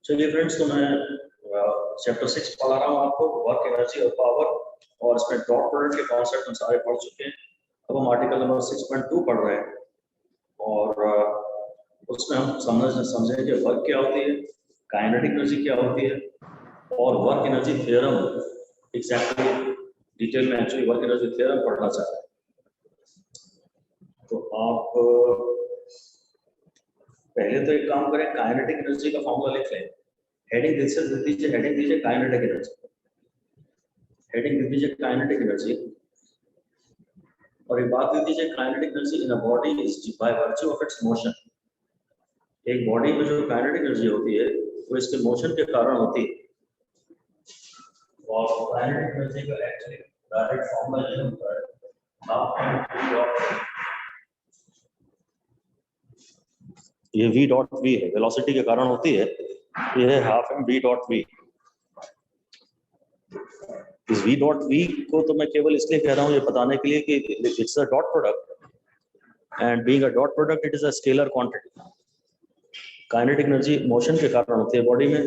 चलिए फ्रेंड्स, तो मैं चैप्टर 6 पढ़ा रहा हूँ आपको, वर्क, एनर्जी और पावर, और इसमें डॉट प्रोडक्ट के कॉन्सेप्ट हम सारे पढ़ चुके हैं। अब हम आर्टिकल नंबर 6.2 पढ़ रहे हैं और उसमें हम समझेंगे वर्क क्या होती है, काइनेटिक एनर्जी क्या होती है और work energy theorem. Exactly detail में एक्चुअली वर्क एनर्जी थ्योरम पढ़ना चाहते हैं। तो आप पहले तो एक काम करें, काइनेटिक एनर्जी का फॉर्मूला लिख लें। हेडिंग दीजिए, हेडिंग दीजिए काइनेटिक एनर्जी, हेडिंग दीजिए काइनेटिक एनर्जी, और एक बात दे दीजिए, kinetic energy in a body is by virtue of its motion. एक बॉडी में जो काइनेटिक एनर्जी होती है वो इसके मोशन के कारण होती है। और काइनेटिक एनर्जी का एक्चुअली डायरेक्ट फॉर्मूला ये होता है, ये v डॉट v है, वेलोसिटी के कारण होती है। ये है half m v dot v। इस v डॉट v को तो मैं केवल इसलिए कह रहा हूँ ये बताने के लिए कि it's a dot product, and being a dot product it is a scalar quantity. Kinetic energy motion के कारण होती है बॉडी में,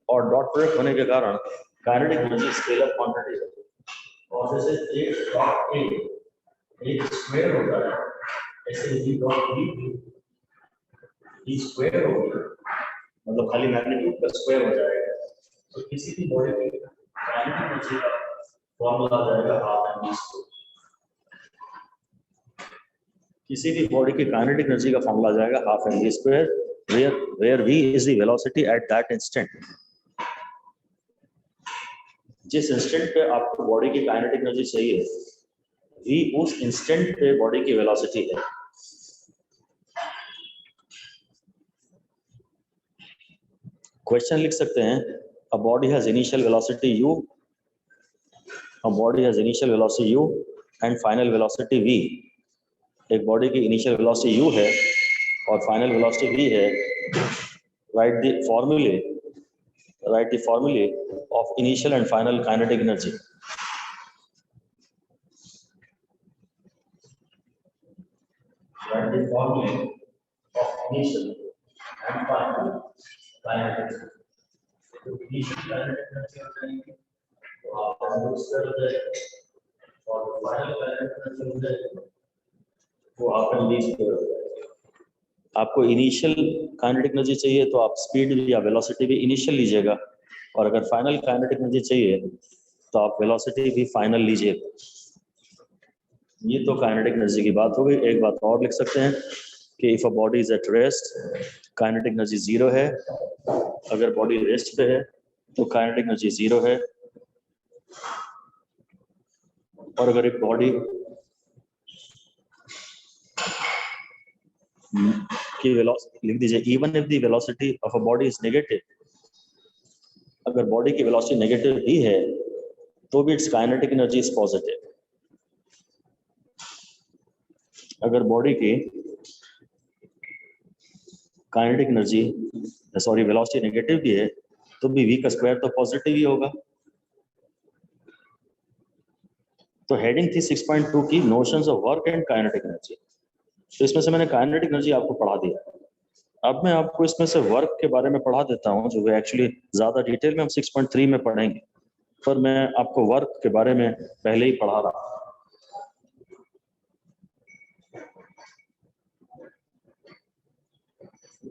और डॉट प्रोडक्ट होने के कारण काइनेटिक एनर्जी स्केलर क्वांटिटी होती है। और जैसे एक डॉट a एक स्क्वायर होता है, ऐसे v dot v E square हो गया, मतलब खाली मैग्नीट्यूड का स्क्वायर हो जाएगा। तो किसी भी बॉडी की काइनेटिक एनर्जी का फॉर्मूला आ जाएगा हाफ एम वी स्क्वायर। किसी भी बॉडी की काइनेटिक एनर्जी का फॉर्मूला आ जाएगा half m v square, where v is the velocity at that instant. जिस इंस्टेंट पे आपको बॉडी की काइनेटिक एनर्जी चाहिए, वी उस इंस्टेंट पे बॉडी की वेलोसिटी है। क्वेश्चन लिख सकते हैं, a body has initial velocity u, a body has initial velocity u and final velocity v। एक बॉडी की इनिशियल वेलोसिटी u है और फाइनल वेलोसिटी v है। Right the formulae of initial and final kinetic energy. Right the formulae of initial and final kinetic energy. तो initial kinetic energy हो जाएगी तो आप यूज कर दे, और फाइनल काइनेटिक एनर्जी हो जाएगी वो आप यूज कर दे। आपको इनिशियल काइनेटिक एनर्जी चाहिए तो आप स्पीड या वेलोसिटी भी इनिशियल लीजिएगा, और अगर फाइनल काइनेटिक एनर्जी चाहिए तो आप वेलोसिटी भी फाइनल लीजिएगा। ये तो काइनेटिक एनर्जी की बात हो गई। एक बात और लिख सकते हैं कि if a body is at rest, kinetic energy 0 है। अगर बॉडी रेस्ट पे है तो काइनेटिक एनर्जी 0 है। और अगर एक बॉडी की वेलोसिटी लिख दीजिए, even if the velocity of a body is negative, अगर बॉडी की वेलोसिटी नेगेटिव भी है तो भी it's kinetic energy is positive. अगर बॉडी की काइनेटिक एनर्जी वेलोसिटी नेगेटिव भी है तो भी v का स्क्वायर तो पॉजिटिव ही होगा। तो हेडिंग थी 6.2 की notions of work and kinetic energy. तो इसमें से मैंने काइनेटिक एनर्जी आपको पढ़ा दिया। अब मैं आपको इसमें से वर्क के बारे में पढ़ा देता हूं, जो एक्चुअली ज्यादा डिटेल में हम 6.3 में पढ़ेंगे, पर मैं आपको वर्क के बारे में पहले ही पढ़ा रहा हूं।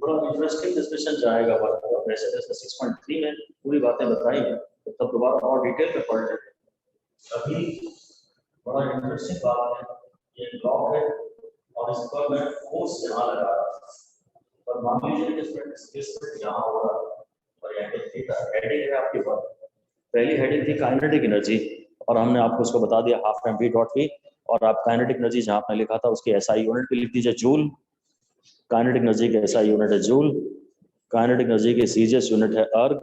बड़ा इंटरेस्टिंग डिस्कशन जाएगा वर्क का। वैसे जैसे 6.3 में पूरी बातें बताई हैं, तो तब दोबारा और डिटेल में पढ़ लेते हैं। अभी बड़ा इंटरेस्टिंग बात है, ये ब्लॉक है और इस पर मैं फोर्स यहाँ लगा रहा हूँ, और मान लीजिए कि इसमें डिस्प्लेसमेंट यहाँ हो रहा है और यहाँ पे थीटा। हेडिंग है आपके पास, पहली हेडिंग थी काइनेटिक एनर्जी, और हमने आपको उसको बता दिया half m v dot v, और आप काइनेटिक एनर्जी जहाँ आपने लिखा था उसकी एसआई यूनिट पे लिख दीजिए जूल। काइनेटिक एनर्जी की एसआई यूनिट है जूल। काइनेटिक एनर्जी की सीजीएस यूनिट है अर्ग,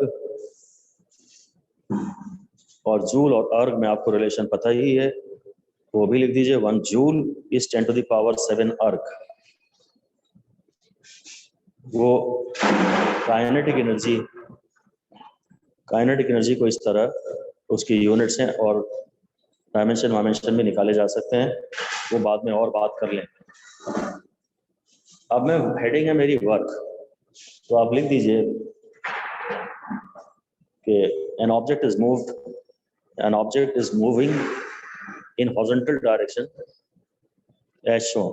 और जूल और अर्ग में आपको रिलेशन पता ही है, वो भी लिख दीजिए। 1 joule is 10 to the power 7 अर्ग। वो काइनेटिक एनर्जी को इस तरह उसकी यूनिट्स हैं और डायमेंशन भी निकाले जा सकते हैं, वो बाद में और बात कर लें। अब मैं हेडिंग है मेरी वर्क, तो आप लिख दीजिए कि an object is moving in horizontal direction as shown.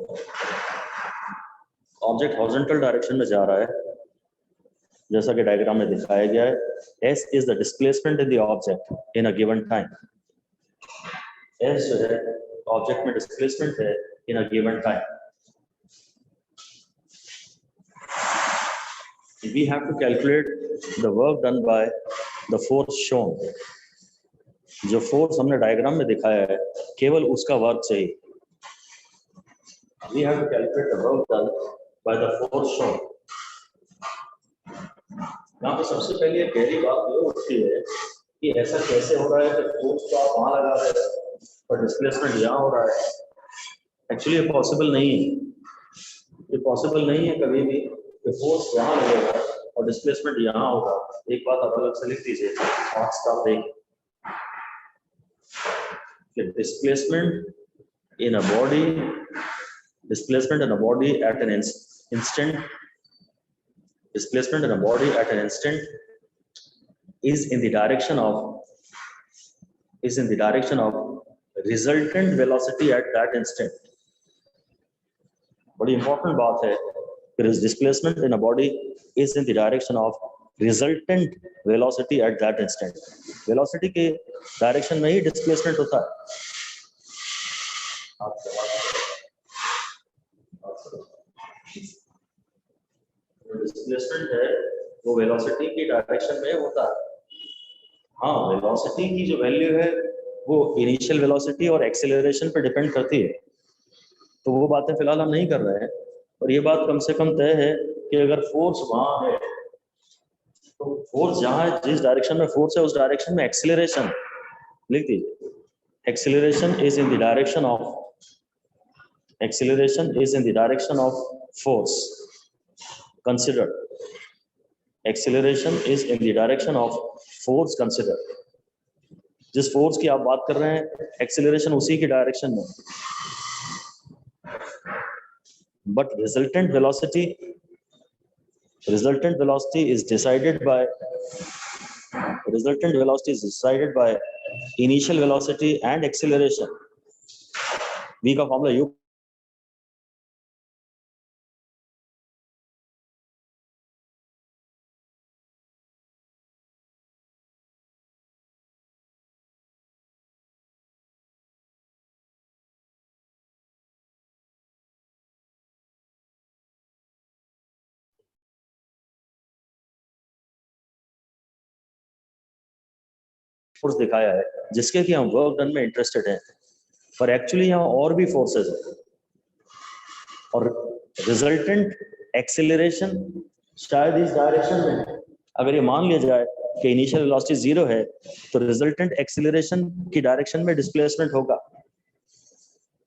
Object horizontal direction में जा रहा है जैसा कि डायग्राम में दिखाया गया है. S is the displacement in the object in a given time. S जो है ऑब्जेक्ट में डिस्प्लेसमेंट है in a given time. We have to calculate the work done by the force shown. जो फोर्स हमने डायग्राम में दिखाया है केवल उसका वर्क चाहिए. We have to calculate the work done by the force shown. यहाँ पे सबसे पहले पहली बात ये उठती है कि ऐसा कैसे हो रहा है कि फोर्स तो आप वहां लगा रहे हैं और डिस्प्लेसमेंट यहाँ हो रहा है. एक्चुअली ये पॉसिबल नहीं है. ये पॉसिबल नहीं है कभी भी कि फोर्स यहाँ लगेगा और डिस्प्लेसमेंट यहाँ होगा. एक बात आप अलग से लिख दीजिए. Displacement in a body at an instant is in the direction of resultant velocity at that instant. बड़ी इंपॉर्टेंट बात है. Displacement in a body is in the direction of resultant velocity at that instant. Velocity के direction में ही displacement होता है. Displacement है वो velocity की डायरेक्शन में होता है. हाँ, वेलोसिटी की जो वैल्यू है वो इनिशियल वेलोसिटी और एक्सेलरेशन पर डिपेंड करती है. तो वो बातें फिलहाल हम नहीं कर रहे हैं. और ये बात कम से कम तय है कि अगर फोर्स वहां है तो फोर्स जहां जिस डायरेक्शन में फोर्स है उस डायरेक्शन में एक्सेलरेशन लिख दीजिए. Acceleration is in the direction of force considered. Acceleration is in the direction of force considered. जिस फोर्स की आप बात कर रहे हैं एक्सेलरेशन उसी की डायरेक्शन में. But resultant velocity is decided by initial velocity and acceleration. V का फॉर्मूला U फोर्स दिखाया है जिसके कि हम वर्क डन में इंटरेस्टेड हैं. पर एक्चुअली यहाँ और भी फोर्सेस हैं और रिजल्टेंट एक्सेलरेशन शायद इस डायरेक्शन में. अगर ये मान लिया जाए कि इनिशियल वेलोसिटी 0 है तो रिजल्टेंट एक्सेलरेशन की डायरेक्शन में डिस्प्लेसमेंट होगा.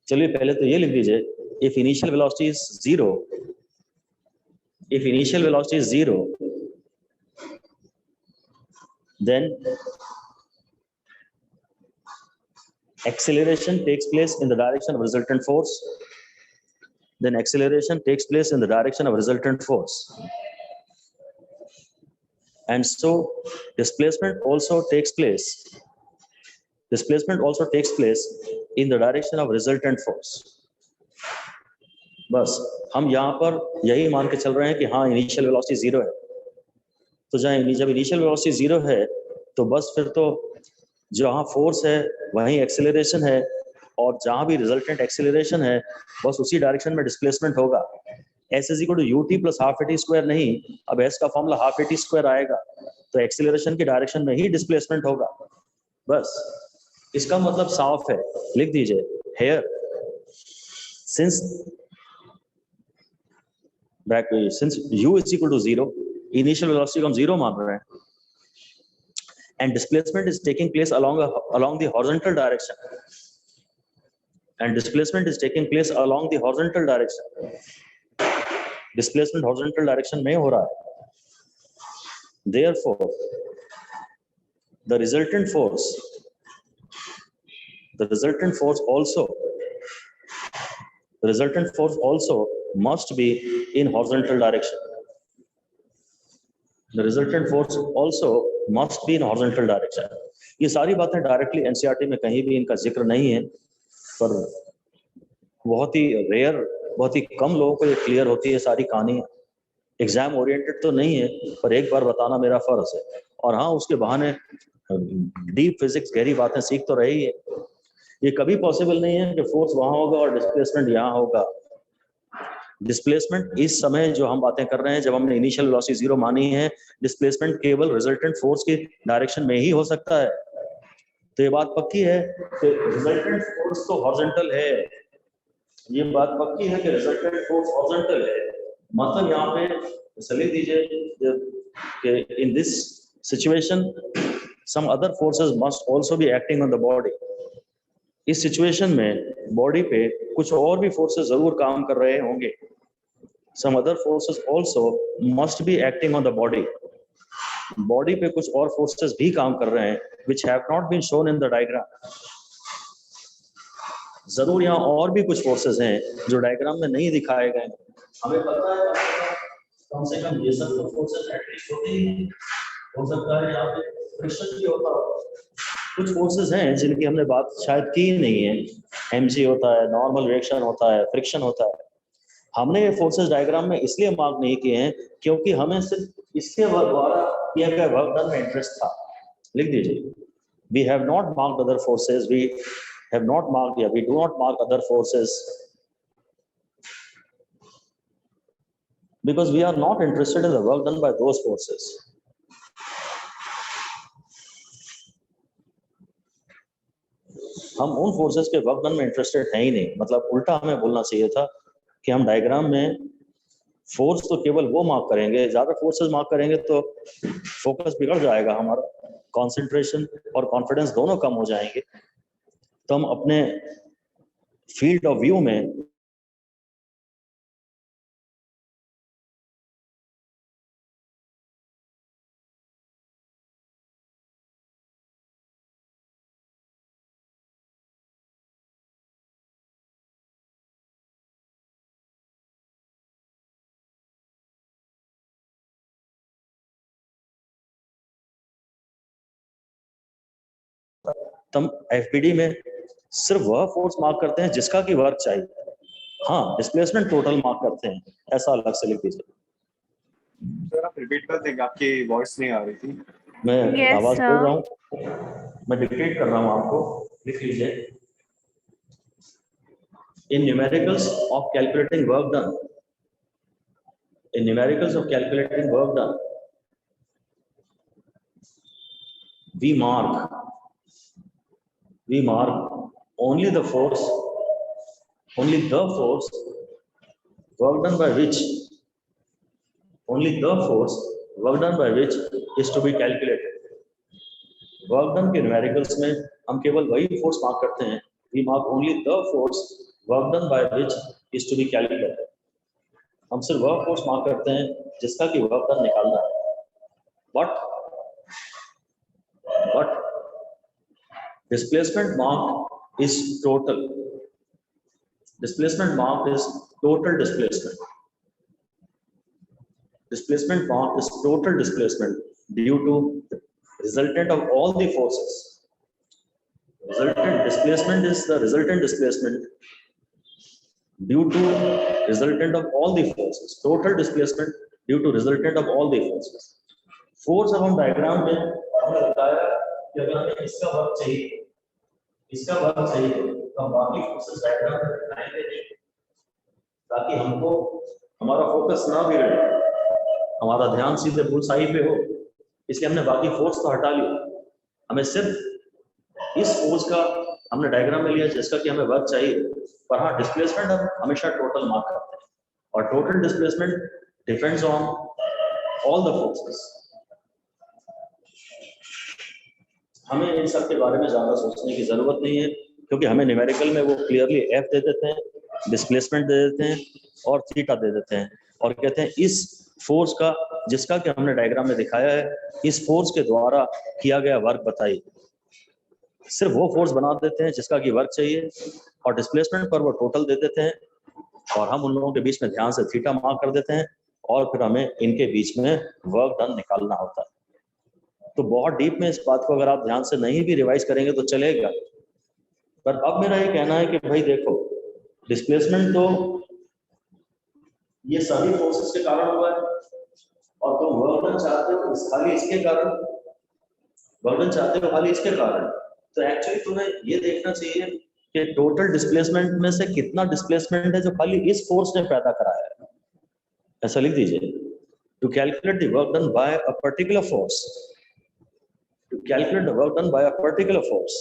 चलिए पहले तो ये लिख दीजिए. If initial velocity is 0 then acceleration takes place in the direction of resultant force. And so displacement also takes place in the direction of resultant force. बस हम यहाँ पर यही मान के चल रहे हैं कि हाँ इनिशियल वेलोसिटी 0 है. तो जब इनिशियल वेलोसिटी 0 है तो बस फिर तो जहाँ फोर्स है वहीं एक्सेलरेशन है और जहाँ भी रिजल्टेंट एक्सेलरेशन है बस उसी डायरेक्शन में डिस्प्लेसमेंट होगा. S = ut + ½ at² नहीं. अब S का फॉर्मूला ½ at² आएगा तो एक्सेलरेशन की डायरेक्शन में ही डिस्प्लेसमेंट होगा. बस इसका मतलब साफ है. लिख दीजिए here since u is equal to 0, initial velocity को हम 0 मान रहे हैं and displacement is taking place along the horizontal direction. Displacement horizontal direction में हो रहा है. Therefore, the resultant force also must be in horizontal direction. The resultant force also must be in horizontal direction. ये सारी बातें directly NCERT में कहीं भी इनका जिक्र नहीं है, पर बहुत ही रेयर, बहुत ही कम लोगों को ये क्लियर होती है सारी कहानी। एग्जाम ओरिएंटेड तो नहीं है, पर एक बार बताना मेरा फर्ज है। और हाँ, उसके बहाने डीप फिजिक्स, गहरी बातें सीख तो रही है। ये कभी पॉसिबल नहीं है कि फोर्स वहां होगा और डिस्प्लेसमेंट यहाँ होगा। डिस्प्लेसमेंट इस समय जो हम बातें कर रहे हैं, जब हमने इनिशियल वेलोसिटी जीरो मानी है, डिस्प्लेसमेंट केवल रिजल्टेंट फोर्स की डायरेक्शन में ही हो सकता है। तो ये बात पक्की है कि रिजल्टेंट फोर्स तो हॉरिजॉन्टल है। ये बात पक्की है कि रिजल्टेंट फोर्स हॉरिजॉन्टल है। मतलब यहाँ पे सलीम दीजिए कि in this situation some other forces must also be acting on the body. इस सिचुएशन में बॉडी पे कुछ और भी फोर्सेस जरूर काम कर रहे होंगे। Some other forces also must be acting on the body. Body पे कुछ और फोर्सेस भी काम कर रहे हैं which have not been shown in the diagram. जरूर यहाँ और भी कुछ फोर्सेस हैं जो डायग्राम में नहीं दिखाए गए। हमें पता है कम से कम ये सब तो फोर्सेस एटलीस्ट होते ही हैं। हो सकता है यहाँ पे फ्रिक्शन भी होता हो। कुछ फोर्सेस हैं जिनकी हमने बात शायद की नहीं है। mg होता है, नॉर्मल रिएक्शन होता है, फ्रिक्शन होता है। हमने ये फोर्सेस डायग्राम में इसलिए मार्क नहीं किए हैं क्योंकि हमें सिर्फ इसके द्वारा किया गया वर्क डन में इंटरेस्ट था। लिख दीजिए, we have not marked other forces, we have not marked, we do not mark other forces because we are not interested in the work done by those forces. हम उन forces के work done में interested है ही नहीं। मतलब उल्टा हमें बोलना चाहिए था कि हम डायग्राम में फोर्स तो केवल वो मार्क करेंगे, ज्यादा फोर्सेस मार्क करेंगे तो फोकस बिगड़ जाएगा हमारा, कंसंट्रेशन और कॉन्फिडेंस दोनों कम हो जाएंगे। तो हम अपने फील्ड ऑफ व्यू में तम एफबीडी में सिर्फ वह फोर्स मार्क करते हैं जिसका की वर्क चाहिए। हाँ, डिस्प्लेसमेंट टोटल मार्क करते हैं, ऐसा अलग से लिख दीजिए। सर आप रिपीट कर देंगे, आपकी वॉइस नहीं आ रही थी। मैं Yes, आवाज sir. बोल रहा हूँ, मैं डिक्टेट कर रहा हूँ आपको, लिख लीजिए। In numericals of calculating work done, in numericals of calculating work done, we mark only the force work done by which is to be calculated. Work done के न्यूमेरिकल्स में हम केवल वही फोर्स मार्क करते हैं, we mark only the force work done by which is to be calculated. हम सिर्फ वह फोर्स मार्क करते हैं जिसका कि वर्क डन निकालना है। But displacement mark is total. Displacement mark is total displacement. Displacement mark is total displacement due to the resultant of all the forces. Resultant displacement is the resultant displacement due to resultant of all the forces. Total displacement due to resultant of all the forces. Force अब हम diagram में हमने बताया कि अगर हमें इसका work चाहिए तो हम बाकी फोर्सेस डायग्राम में दिखाएंगे नहीं, ताकि हमको हमारा फोकस ना बिगड़े, हमारा ध्यान सीधे बुलसाई पे हो। इसलिए हमने बाकी फोर्स तो हटा लिया, हमें सिर्फ इस फोर्स का हमने डायग्राम में लिया जिसका कि हमें वर्क चाहिए। पर हाँ, डिस्प्लेसमेंट हम हमेशा टोटल मार्क करते हैं और total displacement depends on all the forces. हमें इन सब के बारे में ज्यादा सोचने की जरूरत नहीं है, क्योंकि हमें न्यूमेरिकल में वो क्लियरली एफ दे देते हैं, डिस्प्लेसमेंट दे देते हैं और थीटा दे देते हैं और कहते हैं इस फोर्स का, जिसका कि हमने डायग्राम में दिखाया है, इस फोर्स के द्वारा किया गया वर्क बताइए। सिर्फ वो फोर्स बना देते हैं जिसका कि वर्क चाहिए और डिस्प्लेसमेंट पर वो टोटल दे देते हैं और हम उन लोगों के बीच में ध्यान से थीटा मार्क कर देते हैं और फिर हमें इनके बीच में वर्क डन निकालना होता है। तो बहुत डीप में इस बात को अगर आप ध्यान से नहीं भी रिवाइज करेंगे तो चलेगा, पर अब मेरा ये कहना है कि भाई देखो, डिस्प्लेसमेंट तो ये सभी फोर्सेस के कारण हुआ है, और तुम वर्क डन चाहते हो खाली इसके कारण, वर्क डन चाहते हो खाली इसके कारण। तो एक्चुअली तुम्हें ये देखना चाहिए कि टोटल डिस्प्लेसमेंट में से कितना डिस्प्लेसमेंट है जो खाली इस फोर्स ने पैदा कराया है। ऐसा लिख दीजिए, to calculate the work done by a particular force, to calculate the work done by a particular force,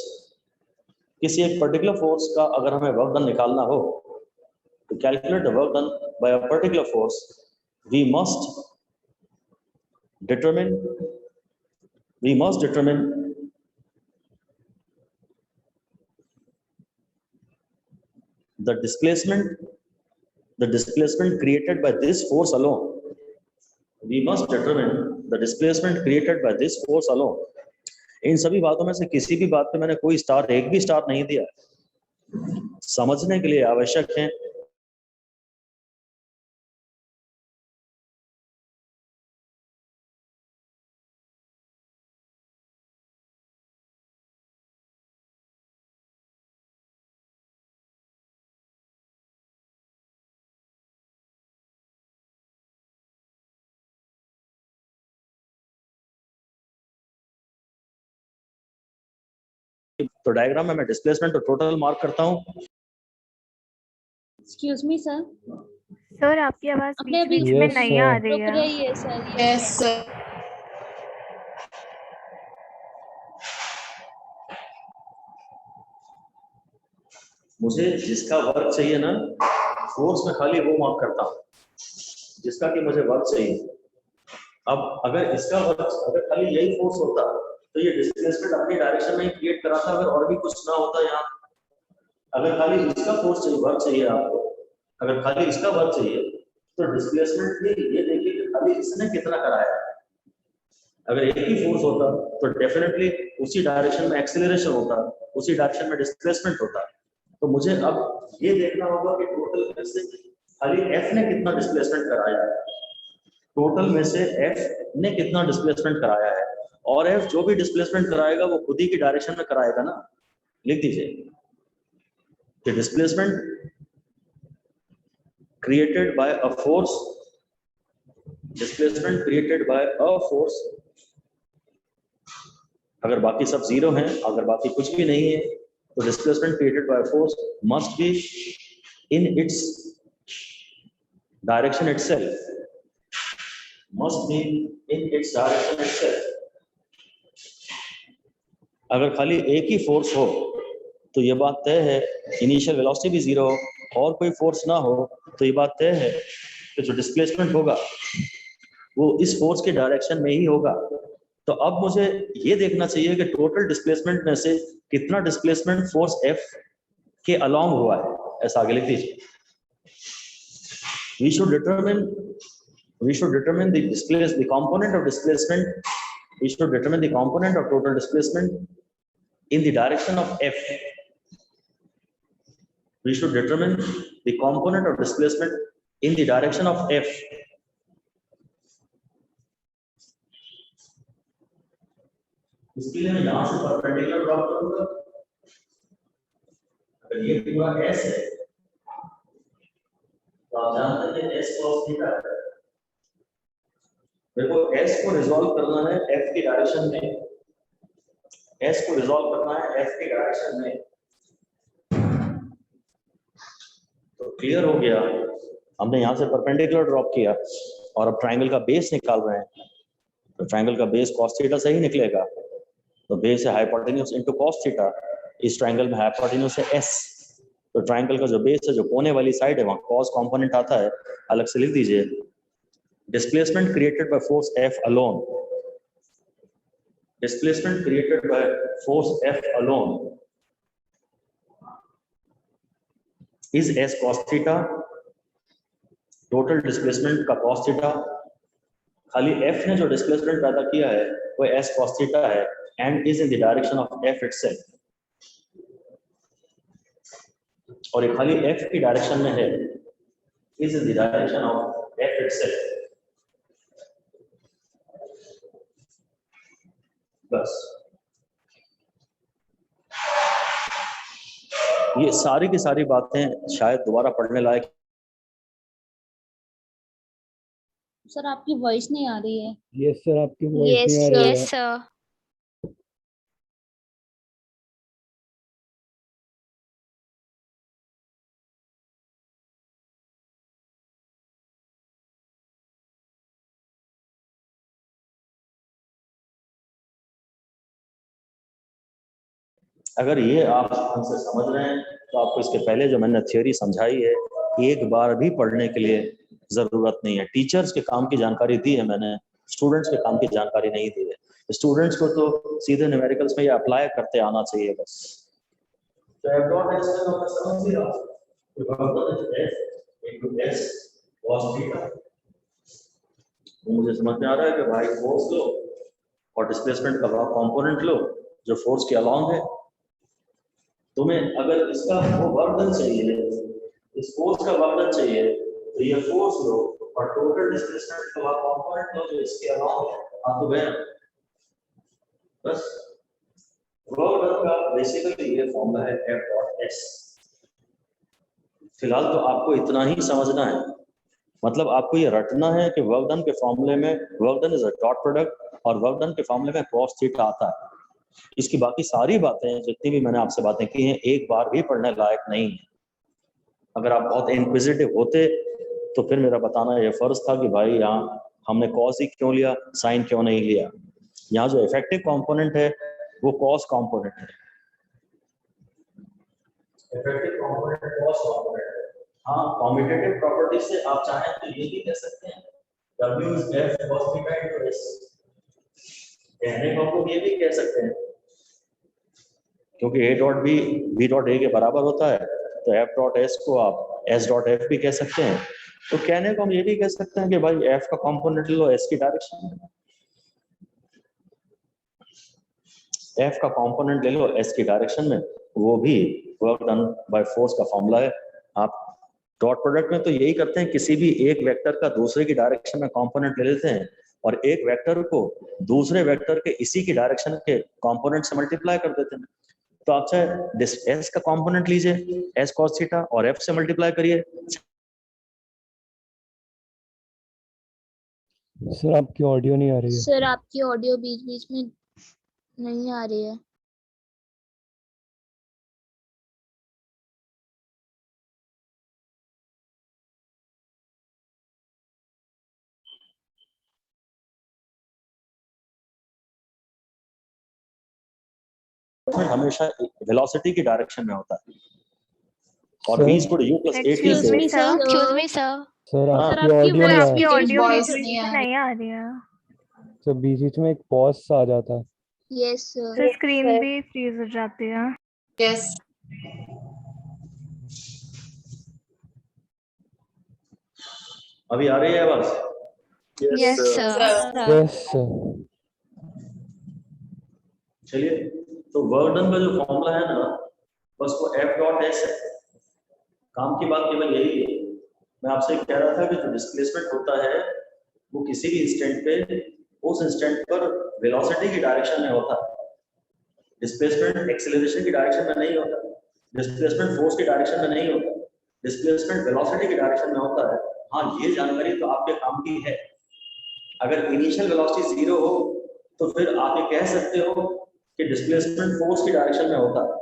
किसी एक पर्टिकुलर फोर्स का अगर हमें वर्क डन निकालना हो, to calculate the work done by a particular force, we must determine the displacement created by this force alone. We must determine the displacement created by this force alone. इन सभी बातों में से किसी भी बात पे मैंने कोई स्टार, एक भी स्टार नहीं दिया, समझने के लिए आवश्यक है तो डायग्राम में मैं डिस्प्लेसमेंट और टोटल मार्क करता हूं। एक्सक्यूज मी सर, सर आपकी आवाज अपने बीच अभी बीच में नहीं आ रही रुक है। रही है सर। Yes sir. मुझे जिसका वर्क चाहिए ना, फोर्स में खाली वो मार्क करता हूं जिसका कि मुझे वर्क चाहिए। अब अगर इसका वर्क, अगर खाली यही फोर्स होता तो ये डिस्प्लेसमेंट अपनी डायरेक्शन में ही क्रिएट कराता, अगर और भी कुछ ना होता यहाँ। अगर खाली इसका फोर्स चाहिए, वर्क चाहिए आपको, अगर खाली इसका वर्क चाहिए तो डिस्प्लेसमेंट भी ये देखिए कि खाली इसने कितना कराया है। अगर एक ही फोर्स होता तो डेफिनेटली उसी डायरेक्शन में एक्सेलरेशन होता, उसी डायरेक्शन में डिस्प्लेसमेंट होता। तो मुझे अब ये देखना होगा कि टोटल में से खाली F ने कितना डिस्प्लेसमेंट कराया है, टोटल में से F ने कितना डिस्प्लेसमेंट कराया है, और F जो भी डिस्प्लेसमेंट कराएगा वो खुद ही की डायरेक्शन में कराएगा ना। लिख दीजिए कि displacement created by a force, displacement created by a force, अगर बाकी सब जीरो हैं, अगर बाकी कुछ भी नहीं है, तो displacement created by force must be in its direction itself, must be in its direction itself. अगर खाली एक ही फोर्स हो तो ये बात तय है, इनिशियल वेलोसिटी भी जीरो हो और कोई फोर्स ना हो तो ये बात तय है कि जो डिस्प्लेसमेंट होगा वो इस फोर्स के डायरेक्शन में ही होगा। तो अब मुझे ये देखना चाहिए कि टोटल डिस्प्लेसमेंट में से कितना डिस्प्लेसमेंट फोर्स F के अलोंग हुआ है। ऐसा आगे लिख दीजिए, we should determine the component of displacement, we should determine the component of total displacement in the direction of F. We should determine the component of displacement in the direction of F. इसके लिए मैं यहां से perpendicular draw करूंगा। अगर ये पूरा S है तो आप जानते हैं S cos थीटा है। मेरे को S को रिजॉल्व करना है F की डायरेक्शन में, S को रिजॉल्व करना है F की डायरेक्शन में। तो क्लियर हो गया, हमने यहाँ से परपेंडिकुलर ड्रॉप किया और अब ट्राइंगल का बेस निकाल रहे हैं। तो ट्राइंगल का बेस cos थीटा से ही निकलेगा, तो बेस है हाइपोटेन्यूज इनटू cos थीटा। इस ट्राइंगल में हाइपोटेन्यूज है S, तो ट्राइंगल का जो बेस है, जो कोने वाली साइड है, वहाँ cos कंपोनेंट आता है, अलग से लिख दीजिए। Displacement created by force F alone, displacement created by force F alone is S cos theta, total displacement का cos थीटा, खाली F ने जो डिस्प्लेसमेंट पैदा किया है वो S cos थीटा है, and is in the direction of F itself, और ये खाली F की डायरेक्शन में है, is in the direction of F itself। बस ये सारी की सारी बातें शायद दोबारा पढ़ने लायक। सर आपकी वॉइस नहीं आ रही है। यस सर, आपकी वॉइस नहीं आ रही है। Yes sir. अगर ये आप हमसे समझ रहे हैं तो आपको इसके पहले जो मैंने थ्योरी समझाई है एक बार भी पढ़ने के लिए जरूरत नहीं है। टीचर्स के काम की जानकारी दी है मैंने, स्टूडेंट्स के काम की जानकारी नहीं दी है। स्टूडेंट्स को तो सीधे न्यूमेरिकल्स में ये अप्लाई करते आना चाहिए बस। तो F dot S में तो मैं समझ ही रहा हूं कि work F into S cos theta. मुझे समझ में आ रहा है कि भाई फोर्स लो और डिस्प्लेसमेंट का कंपोनेंट लो जो फोर्स के अलोंग है। तुम्हें अगर इसका वो वर्क चाहिए, इस फोर्स का वर्क चाहिए तो ये फोर्स लो और टोटल डिस्प्लेसमेंट का कंपोनेंट लो जो इसके अलोंग है। हाँ तो गया बस। वर्क डन का बेसिकली ये फॉर्मूला है F डॉट S। फिलहाल तो आपको इतना ही समझना है, मतलब आपको ये रटना है कि वर्क डन के फॉर्मूले में work done is a dot product और वर्क डन के फॉर्मूले में cos थीटा आता है। इसकी बाकी सारी बातें जितनी भी मैंने आपसे बातें की हैं एक बार भी पढ़ने लायक नहीं है। अगर आप बहुत इंक्विजिटिव होते तो फिर मेरा बताना ये फर्ज था कि भाई यहाँ हमने कॉस ही क्यों लिया, साइन क्यों नहीं लिया। यहाँ जो इफेक्टिव कंपोनेंट है वो कॉस कंपोनेंट है। इफेक्टिव कंपोनेंट कॉस कंपोनेंट है। हाँ, कॉम्यूटेटिव प्रॉपर्टी से आप चाहें तो ये भी कह सकते हैं W is F cos theta into S। कहने को आपको ये भी कह सकते हैं क्योंकि A dot B B dot A के बराबर होता है तो F डॉट S को आप S डॉट F भी कह सकते हैं। तो कहने को हम ये भी कह सकते हैं कि भाई F का कंपोनेंट लो S की डायरेक्शन में, F का कंपोनेंट ले लो S की डायरेक्शन में, वो भी वर्क डन बाय फोर्स का फॉर्मूला है। आप डॉट प्रोडक्ट में तो यही करते हैं, किसी भी एक वेक्टर का दूसरे की डायरेक्शन में कंपोनेंट ले लेते हैं और एक वेक्टर को दूसरे वेक्टर के इसी की डायरेक्शन के कंपोनेंट से मल्टीप्लाई कर देते हैं। तो आप चाहे S का कंपोनेंट लीजिए S cos थीटा और F से मल्टीप्लाई करिए। सर आपकी ऑडियो नहीं आ रही है। सर आपकी ऑडियो बीच बीच में नहीं आ रही है। हमेशा वेलोसिटी की डायरेक्शन में होता है और sir- v equal u plus at excuse से me sir, excuse me sir. Sir sir, आपकी आपकी ऑडियो नहीं आ आपकी रही। ऑडियो voice बीच नहीं में आ नहीं आ रही है। सर बीच बीच में एक पॉज सा आ जाता है। Yes sir. तो स्क्रीन भी फ्रीज हो जाती है। Yes. अभी आ रही है आवाज? Yes sir. Sir. Yes sir. चलिए, तो वर्क डन का जो फॉर्मूला है ना बस वो F डॉट S है। काम की बात केवल यही है। मैं आपसे कह रहा था कि जो डिस्प्लेसमेंट होता है वो किसी भी इंस्टेंट पे उस इंस्टेंट पर वेलोसिटी की डायरेक्शन में होता है। डिस्प्लेसमेंट एक्सेलरेशन की डायरेक्शन में नहीं होता, डिस्प्लेसमेंट फोर्स की डायरेक्शन में नहीं होता, डिस्प्लेसमेंट वेलोसिटी की डायरेक्शन में होता है। हाँ, ये जानकारी तो आपके काम की है। अगर इनिशियल वेलोसिटी 0 हो तो फिर आप ये कह सकते हो कि डिस्प्लेसमेंट फोर्स की डायरेक्शन में होता है,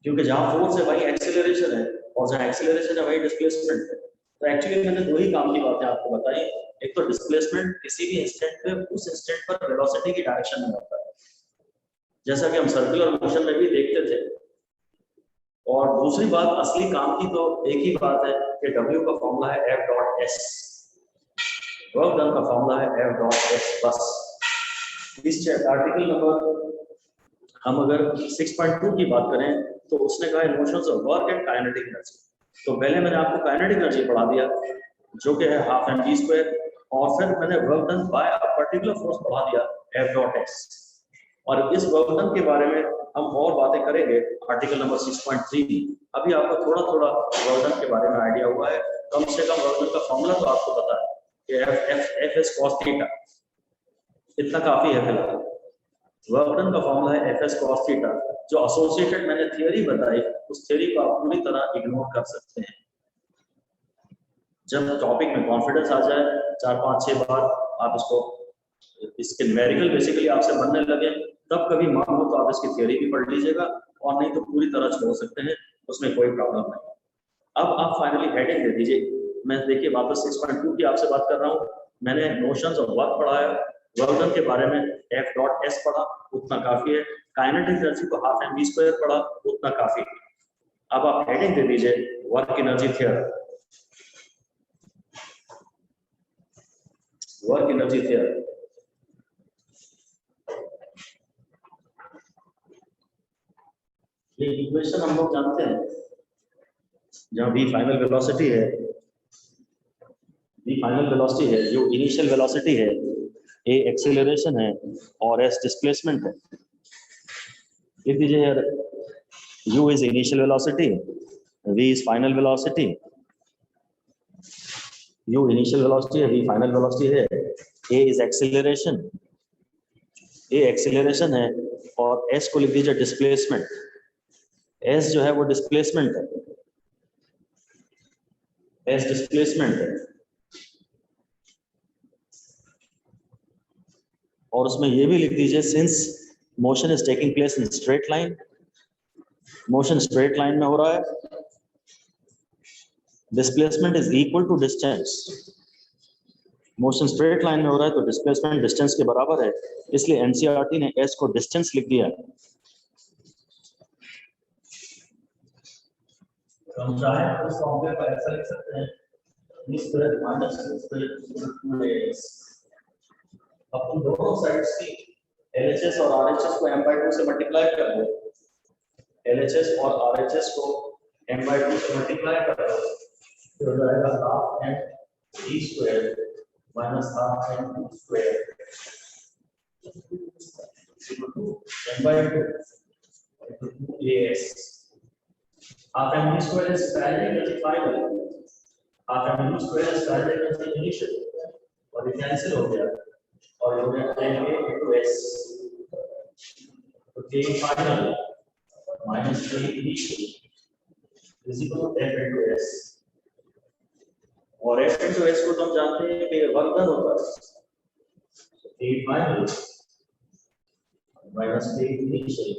क्योंकि जहां फोर्स है वही एक्सेलरेशन है और जहां एक्सेलरेशन है वही डिस्प्लेसमेंट है। तो एक्चुअली मैंने दो ही काम की बातें आपको बताई। एक तो डिस्प्लेसमेंट किसी भी इंस्टेंट पे उस इंस्टेंट पर वेलोसिटी की डायरेक्शन में होता है, जैसा कि हम सर्कुलर मोशन में भी देखते थे। और दूसरी बात असली काम की तो एक ही बात है कि W का फॉर्मूला है F dot S, work done का फॉर्मूला है F डॉट S बस। इस आर्टिकल नंबर हम अगर 6.2 की बात करें तो उसने कहा emotions of work and kinetic energy. तो पहले मैंने आपको काइनेटिक एनर्जी पढ़ा दिया जो कि है हाफ mv², और फिर मैंने work done by a particular force पढ़ा दिया F डॉट S। और इस वर्क डन के बारे में हम और बातें करेंगे आर्टिकल नंबर 6.3 में। अभी आपको थोड़ा थोड़ा वर्क डन के बारे में आइडिया हुआ है, कम से कम वर्क डन का फॉर्मूला तो आपको पता है कि F is cos थीटा। इतना काफी है फिलहाल। वर्क डन का फॉर्मूला है एफ एस कॉस थीटा। जो एसोसिएटेड मैंने थियरी बताई उस थियरी को आप पूरी तरह इग्नोर कर सकते हैं। जब टॉपिक में कॉन्फिडेंस आ जाए 4-5-6 बार आप इसके न्यूमेरिकल बेसिकली आपसे बनने लगे, तब कभी मान हो तो आप इसकी थियरी भी पढ़ लीजिएगा, और नहीं तो पूरी तरह छोड़ सकते हैं, उसमें कोई प्रॉब्लम नहीं। अब आप फाइनली हेडिंग दे दीजिए। मैं देखिए वापस 6.2 की आपसे बात कर रहा हूँ। मैंने नोशंस ऑफ वर्क पढ़ा है, वर्क डन के बारे में F.S पढ़ा, उतना काफी है। काइनेटिक एनर्जी को हाफ एम वी स्क्वायर पढ़ा, उतना काफी है। अब आप हेडिंग दे दीजिए work energy theorem, work energy theorem. ये इक्वेशन हम लोग जानते हैं, जहां v फाइनल वेलोसिटी है, v फाइनल वेलोसिटी है, जो इनिशियल वेलोसिटी है, a एक्सेलरेशन है और s डिस्प्लेसमेंट है। लिख दीजिए यार, u is initial velocity, v is final velocity, u initial velocity है, v फाइनल वेलोसिटी है, a is acceleration, a acceleration है, और s को लिख दीजिए डिस्प्लेसमेंट। s जो है वो डिस्प्लेसमेंट है, s डिस्प्लेसमेंट है, और उसमें ये भी लिख दीजिए since motion is taking place in straight line, motion straight line में हो रहा है, displacement is equal to distance. Motion straight line में हो रहा है तो डिस्प्लेसमेंट डिस्टेंस के बराबर है, इसलिए एनसीईआरटी ने s को डिस्टेंस लिख दिया है। हम चाहे तो इस फॉर्मूले को ऐसा लिख सकते हैं, v square minus v square equal to 2as। अपन दोनों साइड्स की LHS और RHS को m/2 से मल्टीप्लाई कर दो, LHS और RHS को m/2 से मल्टीप्लाई कर दो, तो हो जाएगा half m v square minus half m v square equal to m/2 2as। half m v square is parallel to the final, half m v square is parallel to the initial, और ये cancel हो गया और हो गया m a into s, तो k final minus k initial is equal to f into s, और f into s को तो हम जानते हैं कि वर्क डन होता है, तो k final minus k initial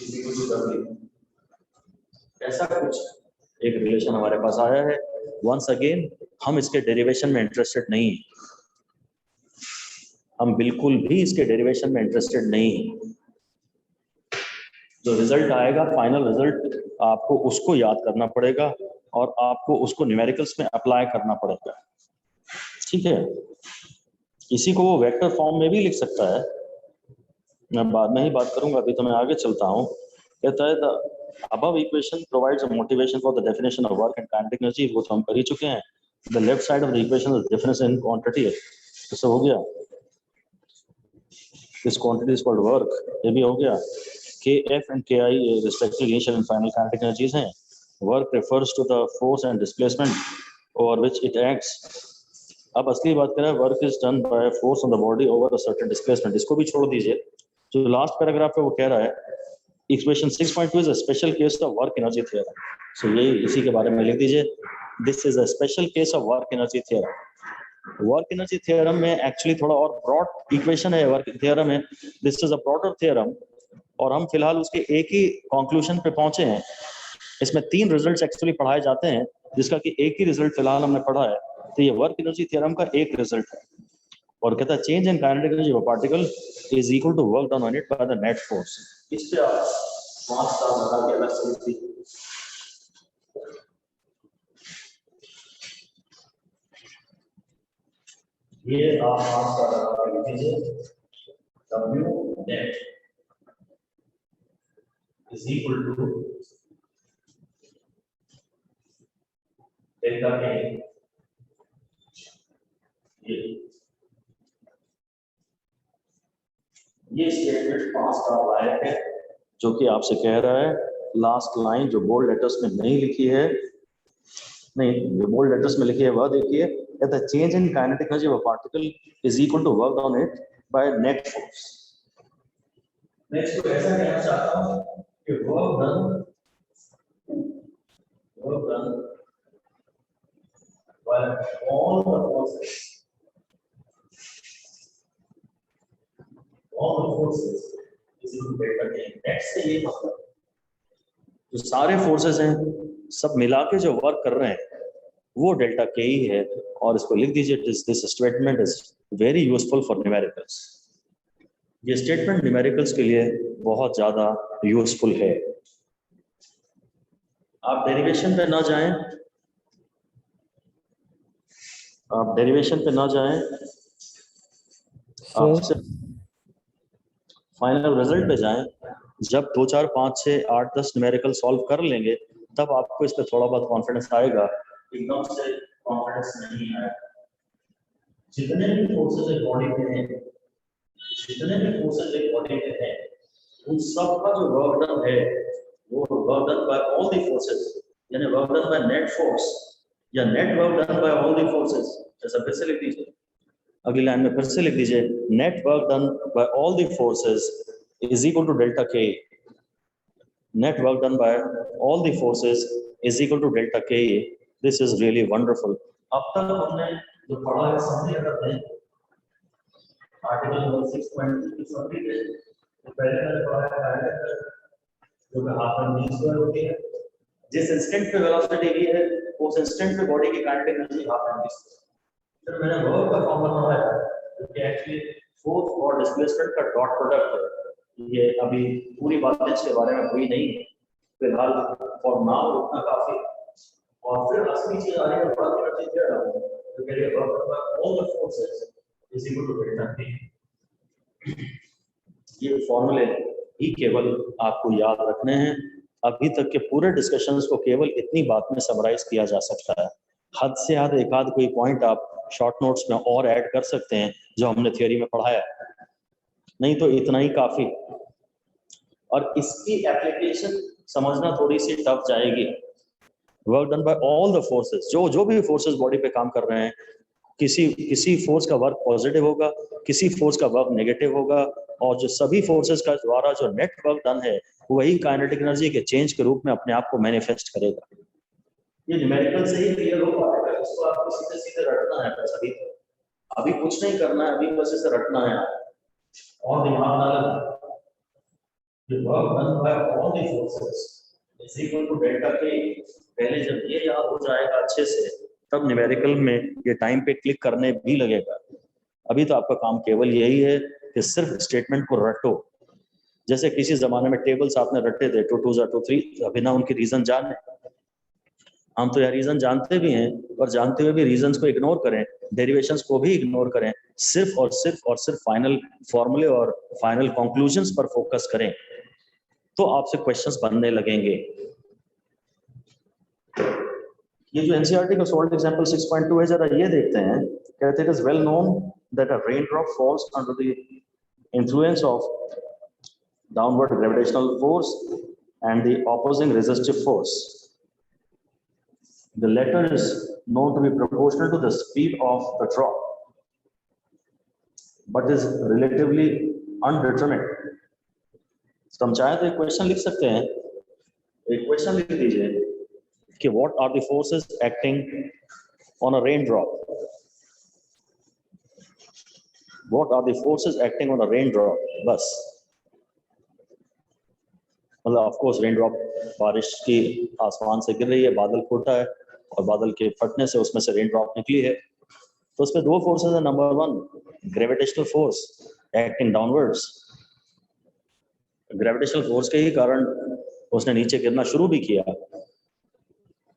is equal to w। ऐसा कुछ एक रिलेशन हमारे पास आया है। वंस अगेन हम इसके डेरिवेशन में इंटरेस्टेड नहीं हैं, हम बिल्कुल भी इसके डेरिवेशन में इंटरेस्टेड नहीं हैं। जो रिजल्ट आएगा फाइनल रिजल्ट, आपको उसको याद करना पड़ेगा और आपको उसको न्यूमेरिकल्स में अप्लाई करना पड़ेगा, ठीक है। इसी को वो वेक्टर फॉर्म में भी लिख सकता है, मैं बाद में ही बात करूंगा, अभी तो मैं आगे चलता हूँ। कहता है the above equation provides a motivation for the definition of work and kinetic energy, वो तो हम कर ही चुके हैं। The left side of the equation is difference in quantity है, इससे हो गया। This quantity is called work, ये भी हो गया। Kf and Ki respectively initial and final kinetic energies हैं। Work refers to the force and displacement over which it acts। अब असली बात करें, work is done by force on the body over a certain displacement, इसको भी छोड़ दीजिए। जो लास्ट पैराग्राफ है वो कह रहा है Equation 6.2 is a special case of work energy theorem। So यही इसी के बारे में लिख दीजिए, This is a special case of work energy theorem। Work energy theorem में एक्चुअली थोड़ा और ब्रॉड इक्वेशन है, वर्क थ्योरम में This is a broader theorem, और हम फिलहाल उसके एक ही कंक्लूजन पे पहुंचे हैं। इसमें 3 रिजल्ट्स एक्चुअली पढ़ाए जाते हैं, जिसका कि एक ही रिजल्ट फिलहाल हमने पढ़ा है, तो ये वर्क एनर्जी थ्योरम का एक रिजल्ट है। और कहता है change in kinetic energy of particle is equal to work done on it by the net force. इस पे आप 5 स्टार लगा के अलग से लिख दीजिए। ये आप 5 स्टार लगा के लिख दीजिए, W net is equal to delta K। ये स्टेटमेंट 5 स्टार लायक है, जो कि आपसे कह रहा है लास्ट लाइन जो बोल्ड लेटर्स में नहीं लिखी है, नहीं जो बोल्ड लेटर्स में लिखी है वह देखिए, कहता है change in kinetic energy of a particle is equal to work on it by net force. मैं इसको ऐसा कहना चाहता हूँ कि work done by all the forces is equal to delta K. Next से ये मतलब जो सारे फोर्सेस हैं सब मिला के जो वर्क कर रहे हैं वो डेल्टा के ही है, और इसको लिख दीजिए, this statement is very useful for numericals. ये स्टेटमेंट न्यूमेरिकल्स के लिए बहुत ज्यादा यूजफुल है। आप डेरिवेशन पे ना जाएं, आप डेरिवेशन पे ना जाएं, आप सर सिर्फ फाइनल रिजल्ट पे जाएं। जब 2, 4, 5, 6, 8, 10 न्यूमेरिकल सॉल्व कर लेंगे तब आपको इस पे थोड़ा बहुत कॉन्फिडेंस आएगा। एकदम से कॉन्फिडेंस नहीं आएगा। जितने भी फोर्सेस एक बॉडी में हैं, जितने भी फोर्सेस एक बॉडी में हैं, उन सब का जो वर्क डन है वो work done by all the forces, यानी work done by net force या net work done by all the forces. जैसा फिर से लिख दीजिए, अगली लाइन में फिर से लिख दीजिए, net work done by all the forces is equal to delta K. Net work done by all the forces is equal to delta K. This is really wonderful. अब तक हमने जो पढ़ा है समझे अगर नहीं, आर्टिकल 6.2 की समरी है, तो पहले मैंने पढ़ा है काइनेटिक जो कि हाफ एम वी स्क्वायर होती है। जिस इंस्टेंट पे वेलोसिटी दी है उस इंस्टेंट पे बॉडी की kinetic energy half m v square. फिर मैंने वर्क का फॉर्मूला पढ़ाया जो कि एक्चुअली फोर्स और डिस्प्लेसमेंट का डॉट प्रोडक्ट है। ये अभी पूरी बातें इसके बारे में हुई नहीं है, फिलहाल फॉर नाउ उतना काफी। और फिर असली चीज आ रही है वर्क एनर्जी थ्योरम, जो कह रही है work by all the forces is equal to delta K। ये फॉर्मूले ही केवल आपको याद रखने हैं। अभी तक के पूरे डिस्कशंस को केवल इतनी बात में समराइज किया जा सकता है। हद से ज्यादा एक आध कोई पॉइंट आप शॉर्ट नोट्स में और ऐड कर सकते हैं जो हमने थ्योरी में पढ़ाया, नहीं तो इतना ही काफी। और इसकी एप्लीकेशन समझना थोड़ी सी टफ जाएगी। Work done by all the forces, जो भी फोर्सेस बॉडी पे काम कर रहे हैं, किसी फोर्स का वर्क पॉजिटिव होगा, किसी फोर्स का वर्क नेगेटिव होगा, और जो सभी फोर्सेस का द्वारा जो नेट वर्क डन है वही काइनेटिक एनर्जी के चेंज के रूप में अपने आप को मैनिफेस्ट करेगा। ये न्यूमेरिकल से ही क्लियर हो पाएगा, इसको आपको सीधे सीधे रटना है बस। अभी कुछ नहीं करना है, अभी बस इसे रटना है और दिमाग ना लगाना। The work done by all the forces is equal to delta K। पहले जब ये याद हो जाएगा अच्छे से, तब न्यूमेरिकल में ये टाइम पे क्लिक करने भी लगेगा। अभी तो आपका काम केवल यही है कि सिर्फ स्टेटमेंट को रटो। जैसे किसी जमाने में टेबल्स आपने रटे थे 2 2 2 3, बिना उनकी रीजन जाने। हम तो यार रीजन जानते भी हैं, और जानते हुए भी रीजंस को इग्नोर करें, डेरिवेशंस को भी इग्नोर करें, सिर्फ और सिर्फ फाइनल फॉर्मूले और फाइनल कंक्लूजन्स पर फोकस करें, तो आपसे क्वेश्चंस बनने लगेंगे। ये जो एनसीईआरटी का सॉल्व एग्जांपल 6.2 है, जरा ये देखते हैं। कहते हैं it is well known that a rain drop falls under the influence of downward gravitational force and the opposing resistive force. The latter is known to be proportional to the speed of the drop, but is relatively undetermined. तो हम चाहे तो एक question लिख सकते हैं। एक question लिख दीजिए कि what are the forces acting on a raindrop? What are the forces acting on a raindrop? बस, मतलब ऑफ कोर्स रेनड्रॉप बारिश की आसमान से गिर रही है, बादल फूटा है और बादल के फटने से उसमें से रेनड्रॉप निकली है। तो उसमें दो फोर्सेस है। Number 1 gravitational force acting downwards, gravitational force के ही कारण उसने नीचे गिरना शुरू भी किया,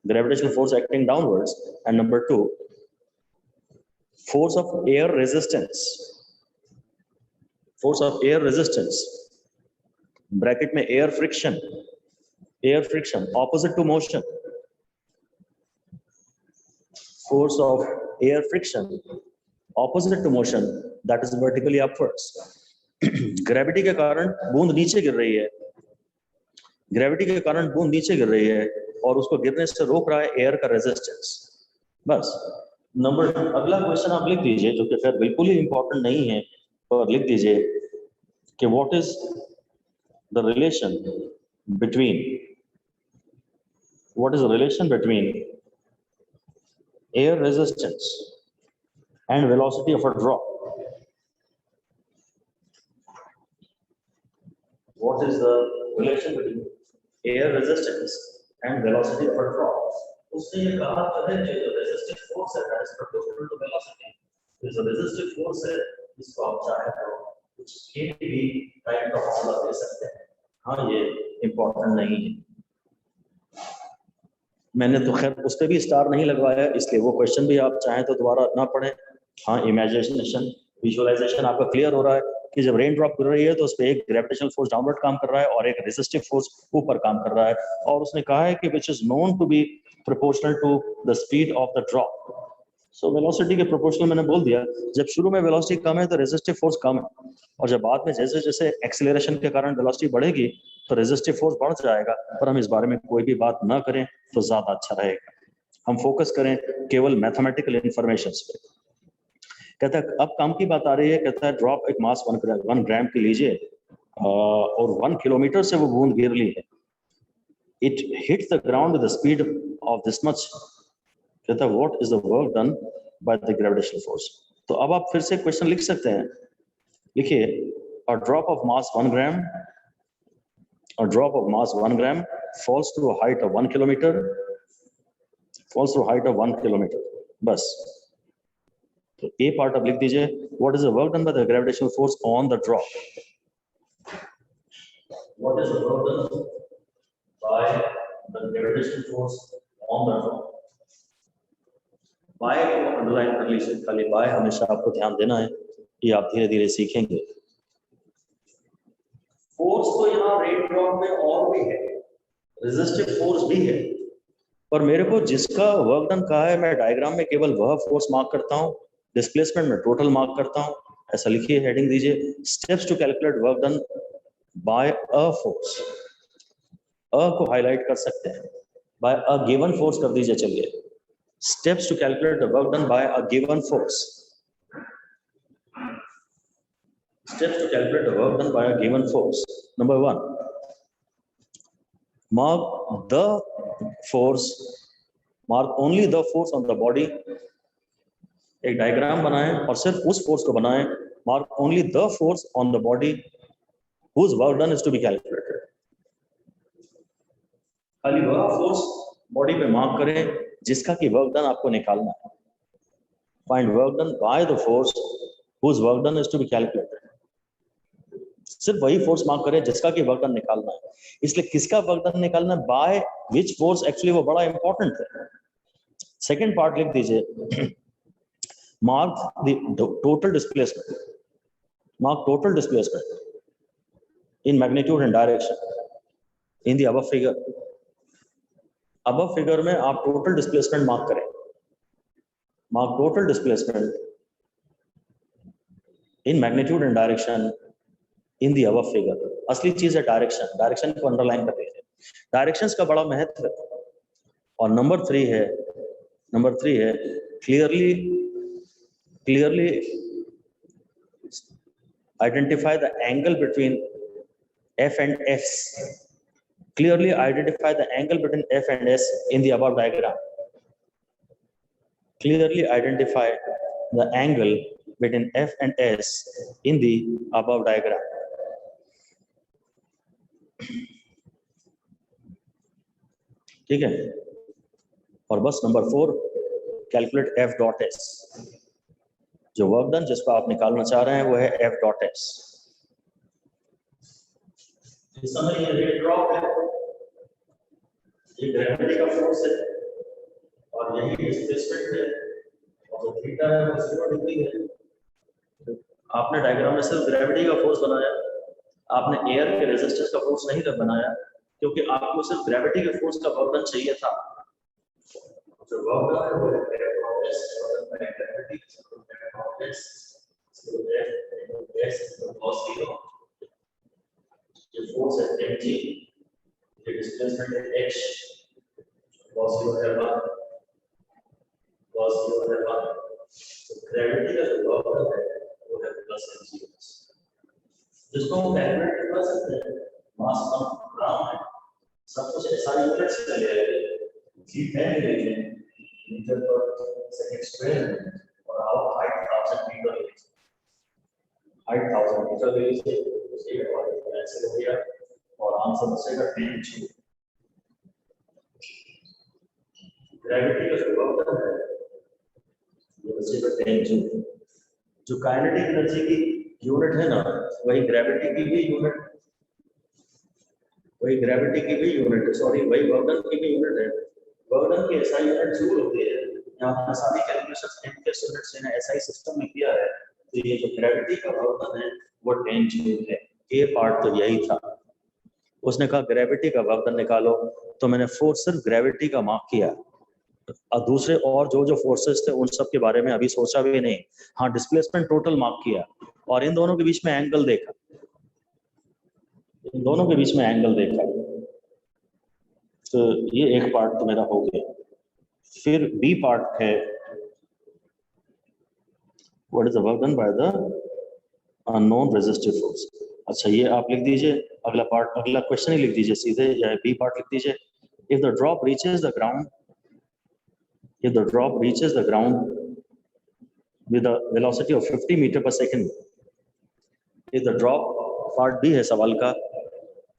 gravitational force acting downwards. And number 2 force of air resistance, force of air resistance bracket में air friction opposite to motion, force of air friction opposite to motion, that is vertically upwards। Gravity के कारण बूंद नीचे गिर रही है, gravity के कारण बूंद नीचे गिर रही है और उसको गिरने से रोक रहा है एयर का रेजिस्टेंस। बस। अगला क्वेश्चन आप लिख दीजिए, जो कि खैर बिल्कुल ही इंपॉर्टेंट नहीं है, पर लिख दीजिए कि what is the relation between air resistance and velocity of a drop. What is the relation between air resistance and velocity of a drop? उसने ये कहा है कि जो resistive force है that is proportional to velocity. जो resistive force है इसको आप चाहे तो कुछ के भी टाइप का फॉर्मूला दे सकते हैं. हाँ, ये इम्पोर्टेंट नहीं है. मैंने तो खैर उस पर भी स्टार नहीं लगवाया, इसलिए वो क्वेश्चन भी आप चाहें तो दोबारा ना पढ़ें. हाँ, इमेजिनेशन विजुअलाइजेशन आपका क्लियर हो रहा है कि जब रेन ड्रॉप गिर रही है तो उस पर एक ग्रेविटेशनल फोर्स डाउनवर्ड काम कर रहा है और एक रेजिस्टिव फोर्स ऊपर काम कर रहा है. और उसने कहा है कि which is known to be proportional to the speed of the drop. So velocity के प्रोपोर्शनल मैंने बोल दिया. जब शुरू में वेलोसिटी कम है तो रेजिस्टिव फोर्स कम है, और जब बाद में जैसे जैसे एक्सीलरेशन के कारण वेलोसिटी बढ़ेगी तो रेजिस्टिव फोर्स बढ़ जाएगा. पर हम इस बारे में कोई भी बात ना करें तो ज्यादा अच्छा रहेगा. हम फोकस करें केवल मैथमेटिकल इंफॉर्मेशन पे. कहता है अब काम की बात आ रही है. कहता है ड्रॉप एक मास 1 ग्राम की लीजिए और 1 किलोमीटर से वो बूंद गिर ली है. It hit the ground with the speed of this much. कहता है what is the work done by the gravitational force. तो अब आप फिर से क्वेश्चन लिख सकते हैं. लिखिए a drop of mass 1 gram falls to a height of 1 kilometer. बस. तो ए पार्ट अब लिख दीजिए. What is the work done by the gravitational force on the drop. What is the work done by the gravitational force on the drop. By को underline कर लीजिए. खाली bye हमेशा आपको ध्यान देना है, ये आप धीरे धीरे सीखेंगे. फोर्स तो यहाँ रेन ड्रॉप में और भी है, रेजिस्टिव फोर्स भी है, पर मेरे को जिसका वर्क डन कहा है मैं डायग्राम में केवल वह फोर्स मार्क करता हूँ, डिस्प्लेसमेंट में टोटल मार्क करता हूँ. ऐसा लिखिए, हेडिंग दीजिए steps to calculate work done by a force. A को हाईलाइट कर सकते हैं, बाय अ गिवन फोर्स कर दीजिए. चलिए, steps to calculate the work done by a given force. Steps to calculate the work done by a given force. Number 1, mark the force, mark only the force on the body. एक diagram बनाएं और सिर्फ उस force को बनाएं. Mark only the force on the body whose work done is to be calculated. खाली वह force body पे मार्क करें जिसका की वर्क डन आपको निकालना है. Find work done by the force whose work done is to be calculated. सिर्फ वही फोर्स मार्क करें जिसका की वर्क डन निकालना है. इसलिए किसका वर्क डन निकालना है, बाय विच फोर्स, एक्चुअली वो बड़ा इंपॉर्टेंट है. सेकेंड पार्ट लिख दीजिए, mark the total displacement. Mark total displacement in magnitude and direction in the above figure. above figure में आप टोटल डिस्प्लेसमेंट मार्क करें. Mark total displacement in magnitude and direction in the above figure. असली चीज है direction. Direction को underline कर दीजिए. Directions का बड़ा महत्व है. और नंबर 3 है clearly identify the angle between F and S. Clearly identify the angle between F and S in the above diagram. Clearly identify the angle between F and S in the above diagram. ठीक है. और बस number 4, calculate F dot S. जो work done जिसको आप निकालना चाह रहे हैं वो है F डॉट S. इस समय ये रेट ड्रॉप है, ये ग्रेविटी का फोर्स है और यही डिस्प्लेसमेंट है और जो थीटा है वो 0 डिग्री है. आपने डायग्राम में सिर्फ ग्रेविटी का फोर्स बनाया, आपने एयर के रेजिस्टेंस का फोर्स नहीं बनाया, क्योंकि आपको सिर्फ ग्रेविटी के फोर्स का वर्क डन चाहिए था. जो वर्क डन है वो ग्रेविटी ये फोर्स है mg, ये डिस्प्लेसमेंट है h, cos 0 है 1. तो ग्रेविटी का जो वर्क है वो है प्लस mg, जिसको हम कैलकुलेट कर सकते हैं। मास कम ग्राम है, सब कुछ ऐसा यूनिट से चलेगा, जी 10 लीजिए मीटर पर सेकंड स्क्वायर में, और आप 5000 मीटर लीजिए, 5000 मीटर लीजिए, उसके बाद ऐसे हो गया और आंसर बचेगा 10 जूल। ग्रेविटी का जो वर्क है ये बचेगा 10 जूल। जो काइनेटिक एनर्जी की यूनिट है ना, वही ग्रेविटी की भी यूनिट, वही ग्रेविटी की भी यूनिट है, सॉरी वही वर्डन की भी यूनिट है। वर्डन की ऐसा यूनिट जूल होती है। यहाँ पर सारी कैलकुलेशंस इनके यूनिट्स ने ऐसा ही सिस्टम में किया है। तो ये जो ग्रेविटी का वर्डन है वो 10 जूल है। ये पार्ट तो यही था। उसने कहा ग्रेविटी का वर्डन निकालो, तो मैंने फोर्स सिर्फ ग्रेविटी का मार्क किया, और दूसरे और जो फोर्सेस थे उन सब के बारे में अभी सोचा भी नहीं। हाँ, डिस्प्लेसमेंट टोटल मार्क किया और इन दोनों के बीच में एंगल देखा, इन दोनों के बीच में एंगल देखा। तो ये एक पार्ट तो मेरा हो गया। फिर बी पार्ट है, what is the work done by the unknown resistive force. अच्छा, ये आप लिख दीजिए। अगला पार्ट, अगला क्वेश्चन ही लिख दीजिए सीधे, या बी पार्ट लिख दीजिए। If the drop reaches the ground, if the drop reaches the ground with a velocity of 50 meter per second, if the drop, part B है सवाल का,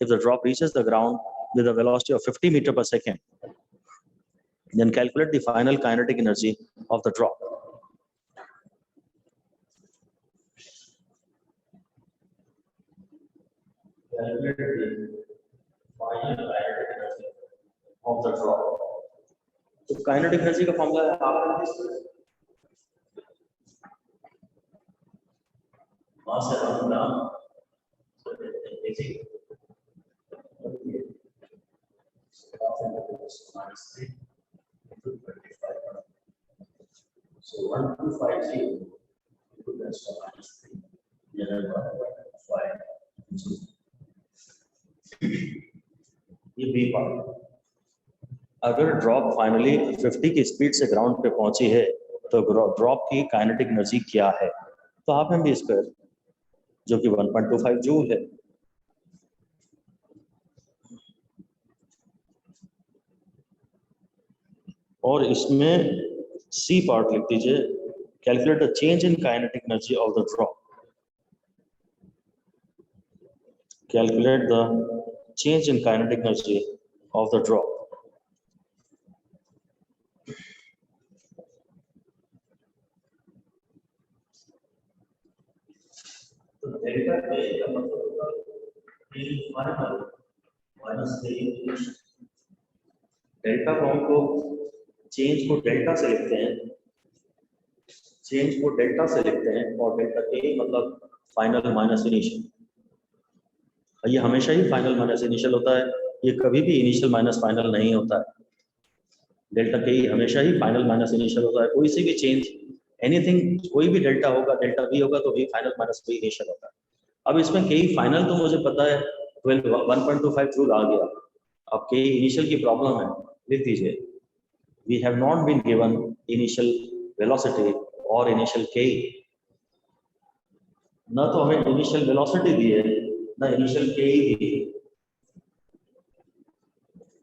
if the drop reaches the ground with a velocity of 50 meter per second, then calculate the final kinetic energy of the drop. Calculate the final kinetic energy of the drop. तो kinetic energy का formula है, आप मास है अपना easy so 1250 into 10 to minus 3 ये B part. अगर drop finally 50 की speed से ग्राउंड पे पहुंची है तो ड्रॉप की काइनेटिक एनर्जी क्या है? तो हाफ एम बी स्क्वायर, जो कि 1.25 जूल है। और इसमें सी पार्ट लिख दीजिए, calculate the change in kinetic energy of the drop. Calculate the change in kinetic energy of the drop. Delta के का मतलब होगा P final minus P initial. Delta को हम लोग चेंज को डेल्टा से लिखते हैं, चेंज को डेल्टा से लिखते हैं, और डेल्टा के मतलब फाइनल माइनस इनिशियल। ये हमेशा ही फाइनल माइनस इनिशियल होता है, ये कभी भी इनिशियल माइनस फाइनल नहीं होता है। डेल्टा के हमेशा ही फाइनल माइनस इनिशियल होता है। कोई सी भी चेंज, एनीथिंग, कोई भी डेल्टा होगा, डेल्टा वी होगा तो v final minus v initial होता है। अब इसमें के फाइनल तो मुझे पता है 1.25 जूल आ गया। अब के इनिशियल की प्रॉब्लम है, लिख दीजिए we have not been given initial velocity और इनिशियल के। ना तो हमें इनिशियल वेलोसिटी दी है, ना इनिशियल के दी है।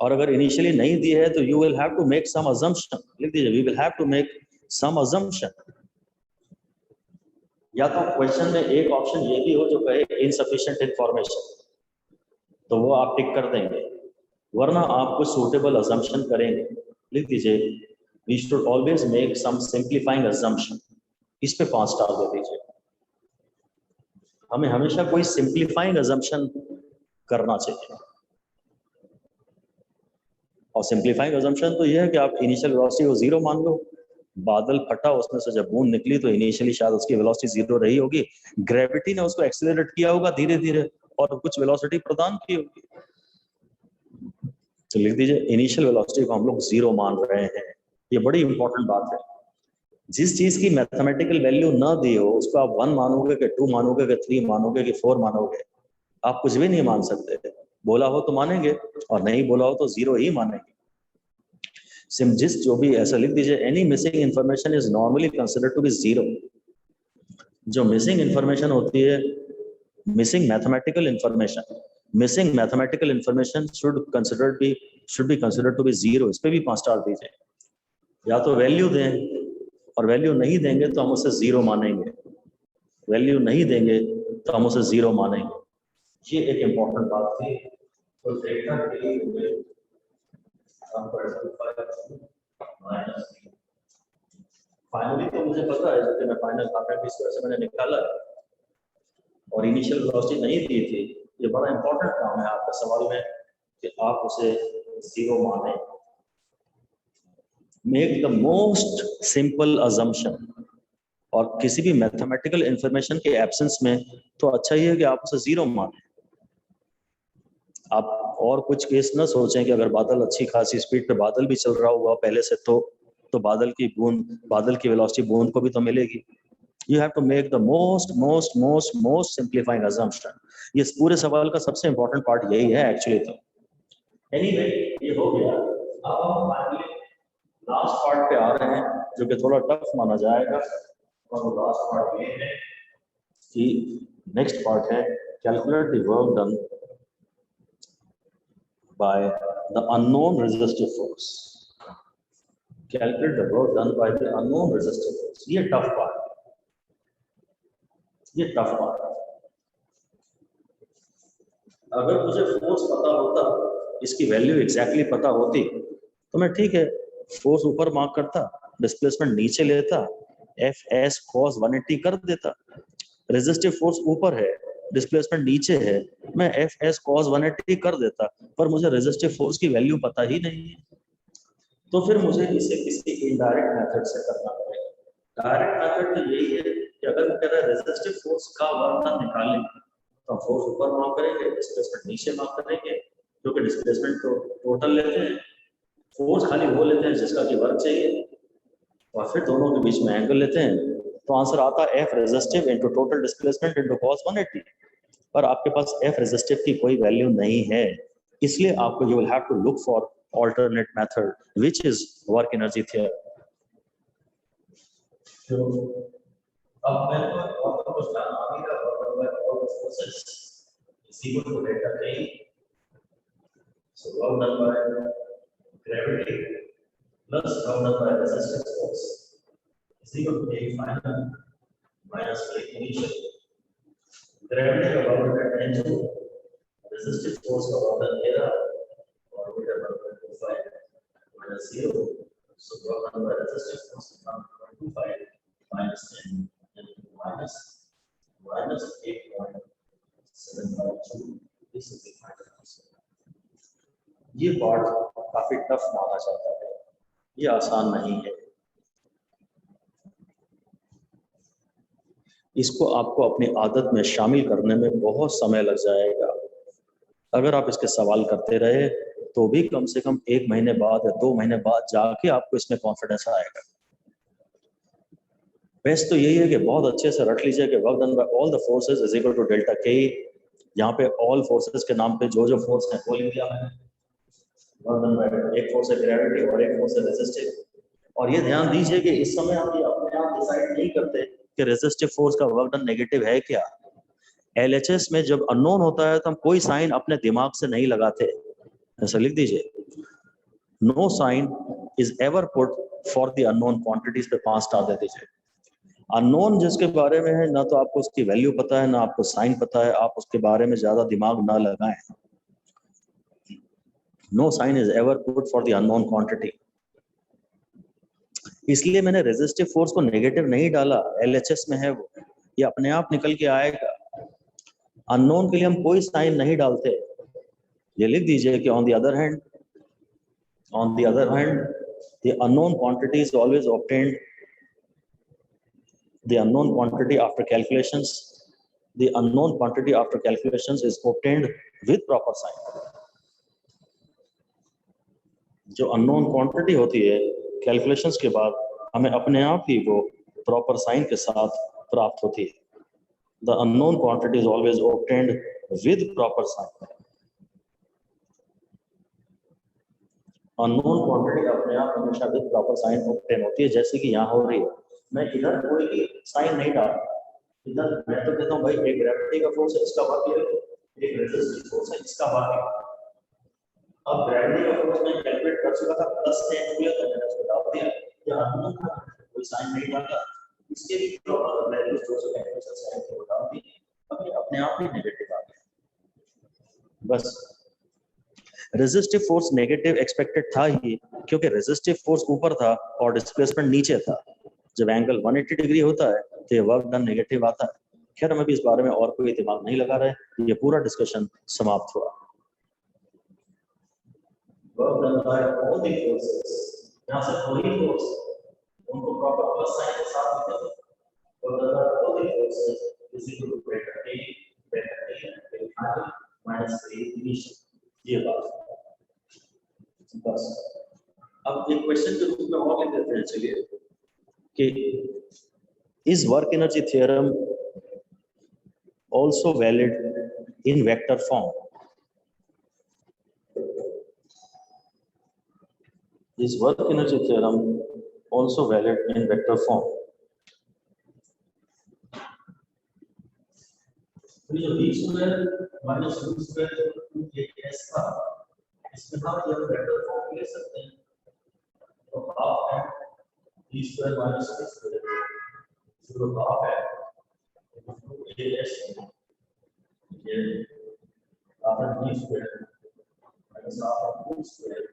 और अगर इनिशियली नहीं दी है तो you will have to make some assumption. लिख दीजिए we will have to make some assumption. या तो क्वेश्चन में एक ऑप्शन ये भी हो जो कहे इनसफिशिएंट इंफॉर्मेशन, तो वो आप टिक कर देंगे, वरना आप कुछ सूटेबल अजम्पशन करेंगे। लिख दीजिए we should always make some simplifying assumption. इस पे 5 स्टार दे दीजिए। हमें हमेशा कोई सिंप्लीफाइंग अजम्पशन करना चाहिए। और सिंप्लीफाइंग अजम्पशन तो ये है कि आप इनिशियल वेलोसिटी को 0 मान लो, बादल फटा, उसमें से जब बूंद निकली तो इनिशियली शायद उसकी वेलोसिटी 0 रही होगी, ग्रेविटी ने उसको एक्सेलरेट किया होगा धीरे धीरे और कुछ वेलोसिटी प्रदान की होगी। तो लिख दीजिए इनिशियल वेलोसिटी को हम लोग 0 मान रहे हैं। ये बड़ी इंपॉर्टेंट बात है। जिस चीज की मैथमेटिकल वैल्यू ना दी हो उसको आप 1 मानोगे कि 2 मानोगे कि 3 मानोगे कि 4 मानोगे? आप कुछ भी नहीं मान सकते। बोला हो तो मानेंगे और नहीं बोला हो तो 0 ही मानेंगे। जिस जो भी ऐसा लिख दीजिए, any missing information is normally considered to be 0। जो मिसिंग इंफॉर्मेशन होती है, missing mathematical information should be considered to be zero. इस पे भी 5 स्टार दीजिए। या तो वैल्यू दें, और वैल्यू नहीं देंगे तो हम उसे जीरो मानेंगे, वैल्यू नहीं देंगे तो हम उसे जीरो मानेंगे। ये एक इम्पोर्टेंट बात थी। तो डेटा के लिए फाइनली तो मुझे पता है कि मैं फाइनल आकर इस वजह से मैंने निकाला है और इनिशियल वेलोसिटी नहीं दी थी। ये बड़ा इंपॉर्टेंट काम है आपका सवाल में कि आप उसे जीरो माने। Make the most simple assumption. और किसी भी मैथमेटिकल इंफॉर्मेशन के एब्सेंस में तो अच्छा ही है कि आप उसे जीरो माने। आप और कुछ केस ना सोचें कि अगर बादल अच्छी खासी स्पीड पे बादल भी चल रहा होगा पहले से तो बादल की वेलोसिटी बूंद को भी तो मिलेगी। You have to make the most simplifying assumption. ये पूरे सवाल का सबसे इंपॉर्टेंट पार्ट यही है एक्चुअली। तो एनीवे ये हो गया। अब हम फाइनली लास्ट पार्ट पे आ रहे हैं जो कि थोड़ा टफ माना जाएगा, और वो लास्ट पार्ट ये है कि नेक्स्ट पार्ट है calculate the work done by the unknown resistive force. Calculate the work done by the unknown resistive force. ये टफ पार्ट है। अगर मुझे फोर्स पता होता, इसकी वैल्यू एग्जैक्टली पता होती तो मैं ठीक है फोर्स ऊपर मार्क करता, डिस्प्लेसमेंट नीचे लेता, एफ एस कॉस 180 कर देता। रेजिस्टिव फोर्स ऊपर है, डिस्प्लेसमेंट नीचे है, मैं एफ एस कॉस 180 कर देता, पर मुझे रेजिस्टिव फोर्स की वैल्यू पता ही नहीं है। तो फिर मुझे इसे किसी इनडायरेक्ट मेथड से करना पड़ेगा। डायरेक्ट मेथड तो यही है कि अगर मैं कह रहा रेजिस्टिव फोर्स का वर्क डन निकालें तो हम फोर्स ऊपर मार्क करेंगे, डिस्प्लेसमेंट नीचे मार्क करेंगे, जो कि डिस्प्लेसमेंट तो टोटल लेते हैं, फोर्स खाली वो लेते हैं जिसका कि वर्क चाहिए, और फिर दोनों के बीच में एंगल लेते हैं। तो आंसर आता है F resistive into total displacement into cos 180। पर आपके पास एफ रेजिस्टिव की कोई वैल्यू नहीं है, इसलिए आपको you will have to look for alternate method which is work energy theory. तो अब मैं और कुछ जानना भी था, all the forces is equal to delta K. So work done by gravity plus work done by resistance force is equal to K final minus K initial. Gravity का work done by N2, resistance force का work done era और whatever 25 minus 0. So work done by resistance force is 1.25 minus 10 and minus 8.752. This is the final answer. ये part काफी tough माना जाता है, ये आसान नहीं है। इसको आपको अपनी आदत में शामिल करने में बहुत समय लग जाएगा। अगर आप इसके सवाल करते रहे तो भी कम से कम 1 महीने बाद या 2 महीने बाद जाके आपको इसमें कॉन्फिडेंस आएगा। बेस्ट तो यही है कि बहुत अच्छे से रट लीजिए कि work done by all the forces is equal to delta K. यहाँ पे ऑल फोर्सेस के नाम पे जो फोर्स है वो लिख दिया मैंने। वर्क डन बाय एक फोर्स है ग्रेविटी और एक फोर्स है रेजिस्टिव। और ये ध्यान दीजिए कि इस समय आप ये अपने आप डिसाइड नहीं करते कि रेजिस्टिव फोर्स का वर्क डन नेगेटिव है क्या। एलएचएस में जब अननोन होता है तो हम कोई साइन अपने दिमाग से नहीं लगाते, ऐसा लिख दीजिए, no sign is ever put for the unknown quantities पे 5 स्टार दे दीजिए। अननोन जिसके बारे में है ना तो आपको उसकी वैल्यू पता है ना आपको साइन पता है, आप उसके बारे में ज्यादा दिमाग ना लगाएं। No sign is ever put for the unknown quantity. इसलिए मैंने रेजिस्टिव फोर्स को नेगेटिव नहीं डाला, एलएचएस में है वो, ये अपने आप निकल के आएगा। अननोन के लिए हम कोई साइन नहीं डालते। ये लिख दीजिए कि on the other hand the unknown quantity is always obtained, the unknown quantity after calculations is obtained with proper sign. जो unknown quantity होती है कैलकुलेशंस के बाद हमें अपने आप ही वो प्रॉपर साइन के साथ प्राप्त होती है। The unknown quantity is always obtained with proper sign. unknown quantity अपने आप हमेशा with proper sign obtain होती है, जैसे कि यहाँ हो रही है। मैं इधर कोई साइन नहीं डाल, इधर मैं तो कहता हूँ भाई एक ग्रेविटी का फोर्स है, इसका वर्क ये, एक रेजिस्टिव फोर्स है, इसका वर्क है। अब ग्रेविटी का फोर्स मैं कैलकुलेट कर चुका था, प्लस 10 हुआ था, मैंने उसको डाल दिया, या अननोन था, कोई साइन नहीं डाला, इसके भी प्रॉपर वैल्यूज जो से कैलकुलेशन से आए थे वो डाल दी, अब ये अपने आप ही नेगेटिव आ गया। बस रेजिस्टिव फोर्स नेगेटिव एक्सपेक्टेड था ही, क्योंकि रेजिस्टिव फोर्स ऊपर था और डिस्प्लेसमेंट नीचे था। जब एंगल 180 डिग्री होता है तो ये वर्क डन नेगेटिव आता है। खैर हम अभी इस बारे में और कोई दिमाग नहीं लगा रहे, ये पूरा डिस्कशन समाप्त हुआ। Work done by all the forces, यहां से कोई फोर्स उनको प्रॉपर प्लस साइन के साथ लिखते हैं, work done by all the forces is equal to greater a minus a initial, ये बात। बस अब एक क्वेश्चन के रूप में और लिख देते हैं, चलिए, कि is work energy theorem also valid in vector form? Is work energy theorem also valid in vector form? तो ये v square minus u square 2as था, इसमें हम ये वेक्टर फॉर्म ले सकते हैं, तो हाफ है v square minus u square, जो हाफ है 2as, ये हाफ है v square minus हाफ है u square,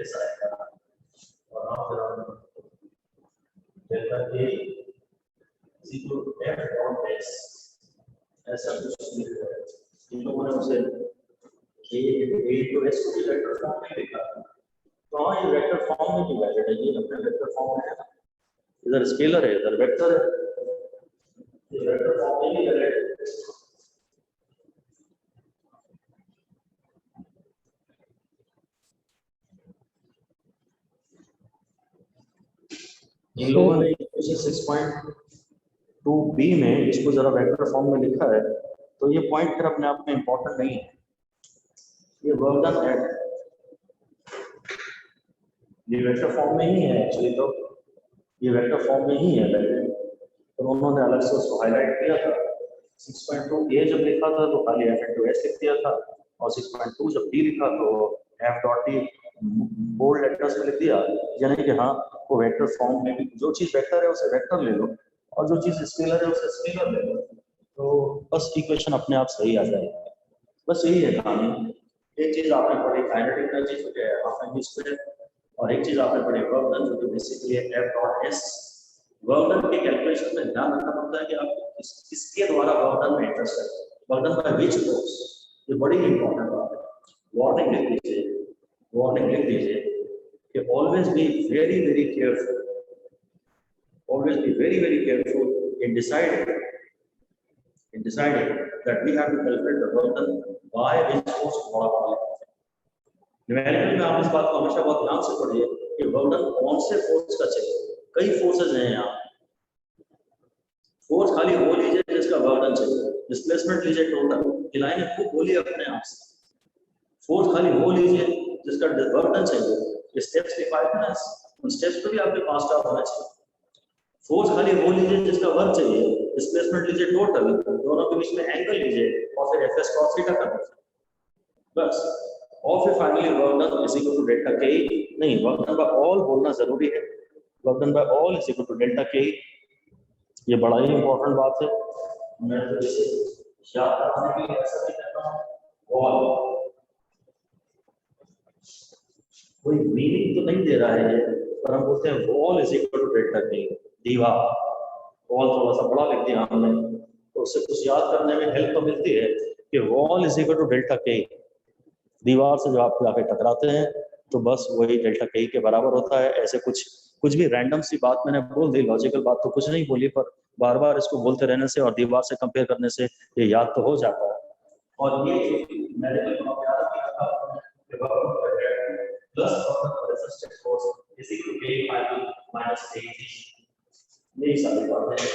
ऐसा आएगा, और half delta k is equal to f dot s, ऐसा कुछ लिखा है। इन लोगों ने उसे a to s को भी वेक्टर फॉर्म में लिखा, तो हाँ ये वेक्टर फॉर्म में भी वैलिड है, ये अपने वेक्टर फॉर्म में है ना, इधर स्केलर है इधर वेक्टर है, ये वेक्टर फॉर्म में भी वैलिड है। इन लोगों ने 6.2b में इसको जरा वेक्टर फॉर्म में लिखा है, तो ये पॉइंट फिर अपने आप में इंपॉर्टेंट नहीं है, ये वर्क डन है, ये वेक्टर फॉर्म में ही है एक्चुअली, तो ये वेक्टर फॉर्म में ही है वैलिड, तो उन्होंने अलग से उसको हाईलाइट किया था। 6.2a जब लिखा था तो खाली f into s लिख दिया था, और 6.2 जब d लिखा तो f dot d bold letters में लिख दिया, यानी कि हाँ वो वेक्टर फॉर्म में भी जो चीज वेक्टर है उसे वेक्टर ले लो, और जो चीज स्केलर है उसे स्केलर ले लो, तो बस इक्वेशन अपने आप सही आ जाएगी। बस यही है कहानी। एक चीज आपने पढ़ी काइनेटिक एनर्जी जो है हाफ एम स्क्वायर, और एक चीज आपने पढ़ी वर्क डन जो कि बेसिकली है f dot s। Work done के कैलकुलेशन में ध्यान रखना पड़ता है कि आप किसके द्वारा वर्क डन में इंटरेस्ट है, work done by which force, ये बड़ी इंपॉर्टेंट बात है। वार्निंग लिख लीजिए, वार्निंग लिख दीजिए कि always be very very careful, always be very very careful in deciding that we have to calculate the work done by which force बड़ा वाला। न्यूमेरिकल में आप इस बात को हमेशा बहुत ध्यान से पढ़िए कि वर्क डन कौन से फोर्स का चाहिए। कई फोर्सेज हैं यहाँ, फोर्स खाली वो लीजिए जिसका वर्क डन चाहिए, डिस्प्लेसमेंट लीजिए टोटल, लाइनें खूब बोलिए अपने आप से, फोर्स खाली वो लीजिए जिसका वर्क डन चाहिए, स्टेप्स लिखवाए थे ना, उन स्टेप्स पे भी आपके पास आउट होना चाहिए। फोर्स खाली वो लीजिए जिसका वर्क चाहिए, डिस्प्लेसमेंट लीजिए टोटल, दोनों के बीच में एंगल लीजिए और फिर एफ एस कॉस थीटा कर दीजिए बस, और फिर finally work done is equal to delta K. नहीं, वर्क डन बाय ऑल बोलना जरूरी है, work done by all is equal to delta K, ये बड़ा ही इंपॉर्टेंट बात है। मैं तो इसे याद रखने के लिए ऐसा भी कहता हूं, ऑल कोई मीनिंग तो नहीं दे रहा है ये, पर हम बोलते हैं wall is equal to delta K, दीवार, वॉल थोड़ा सा बड़ा लिख दिया हमने, तो उससे कुछ याद करने में हेल्प तो मिलती है कि wall is equal to delta K, दीवार से जब आप जाके टकराते हैं तो बस वही डेल्टा के के बराबर होता है। ऐसे कुछ भी रैंडम सी बात मैंने बोल दी, लॉजिकल बात तो कुछ नहीं बोली, पर बार बार इसको बोलते रहने से और दीवार से कंपेयर करने से ये याद तो हो जाता है। और ये न्यूमेरिकल को याद रखिएगा plus resistance force is equal to a - a, यही सारी बातें हैं।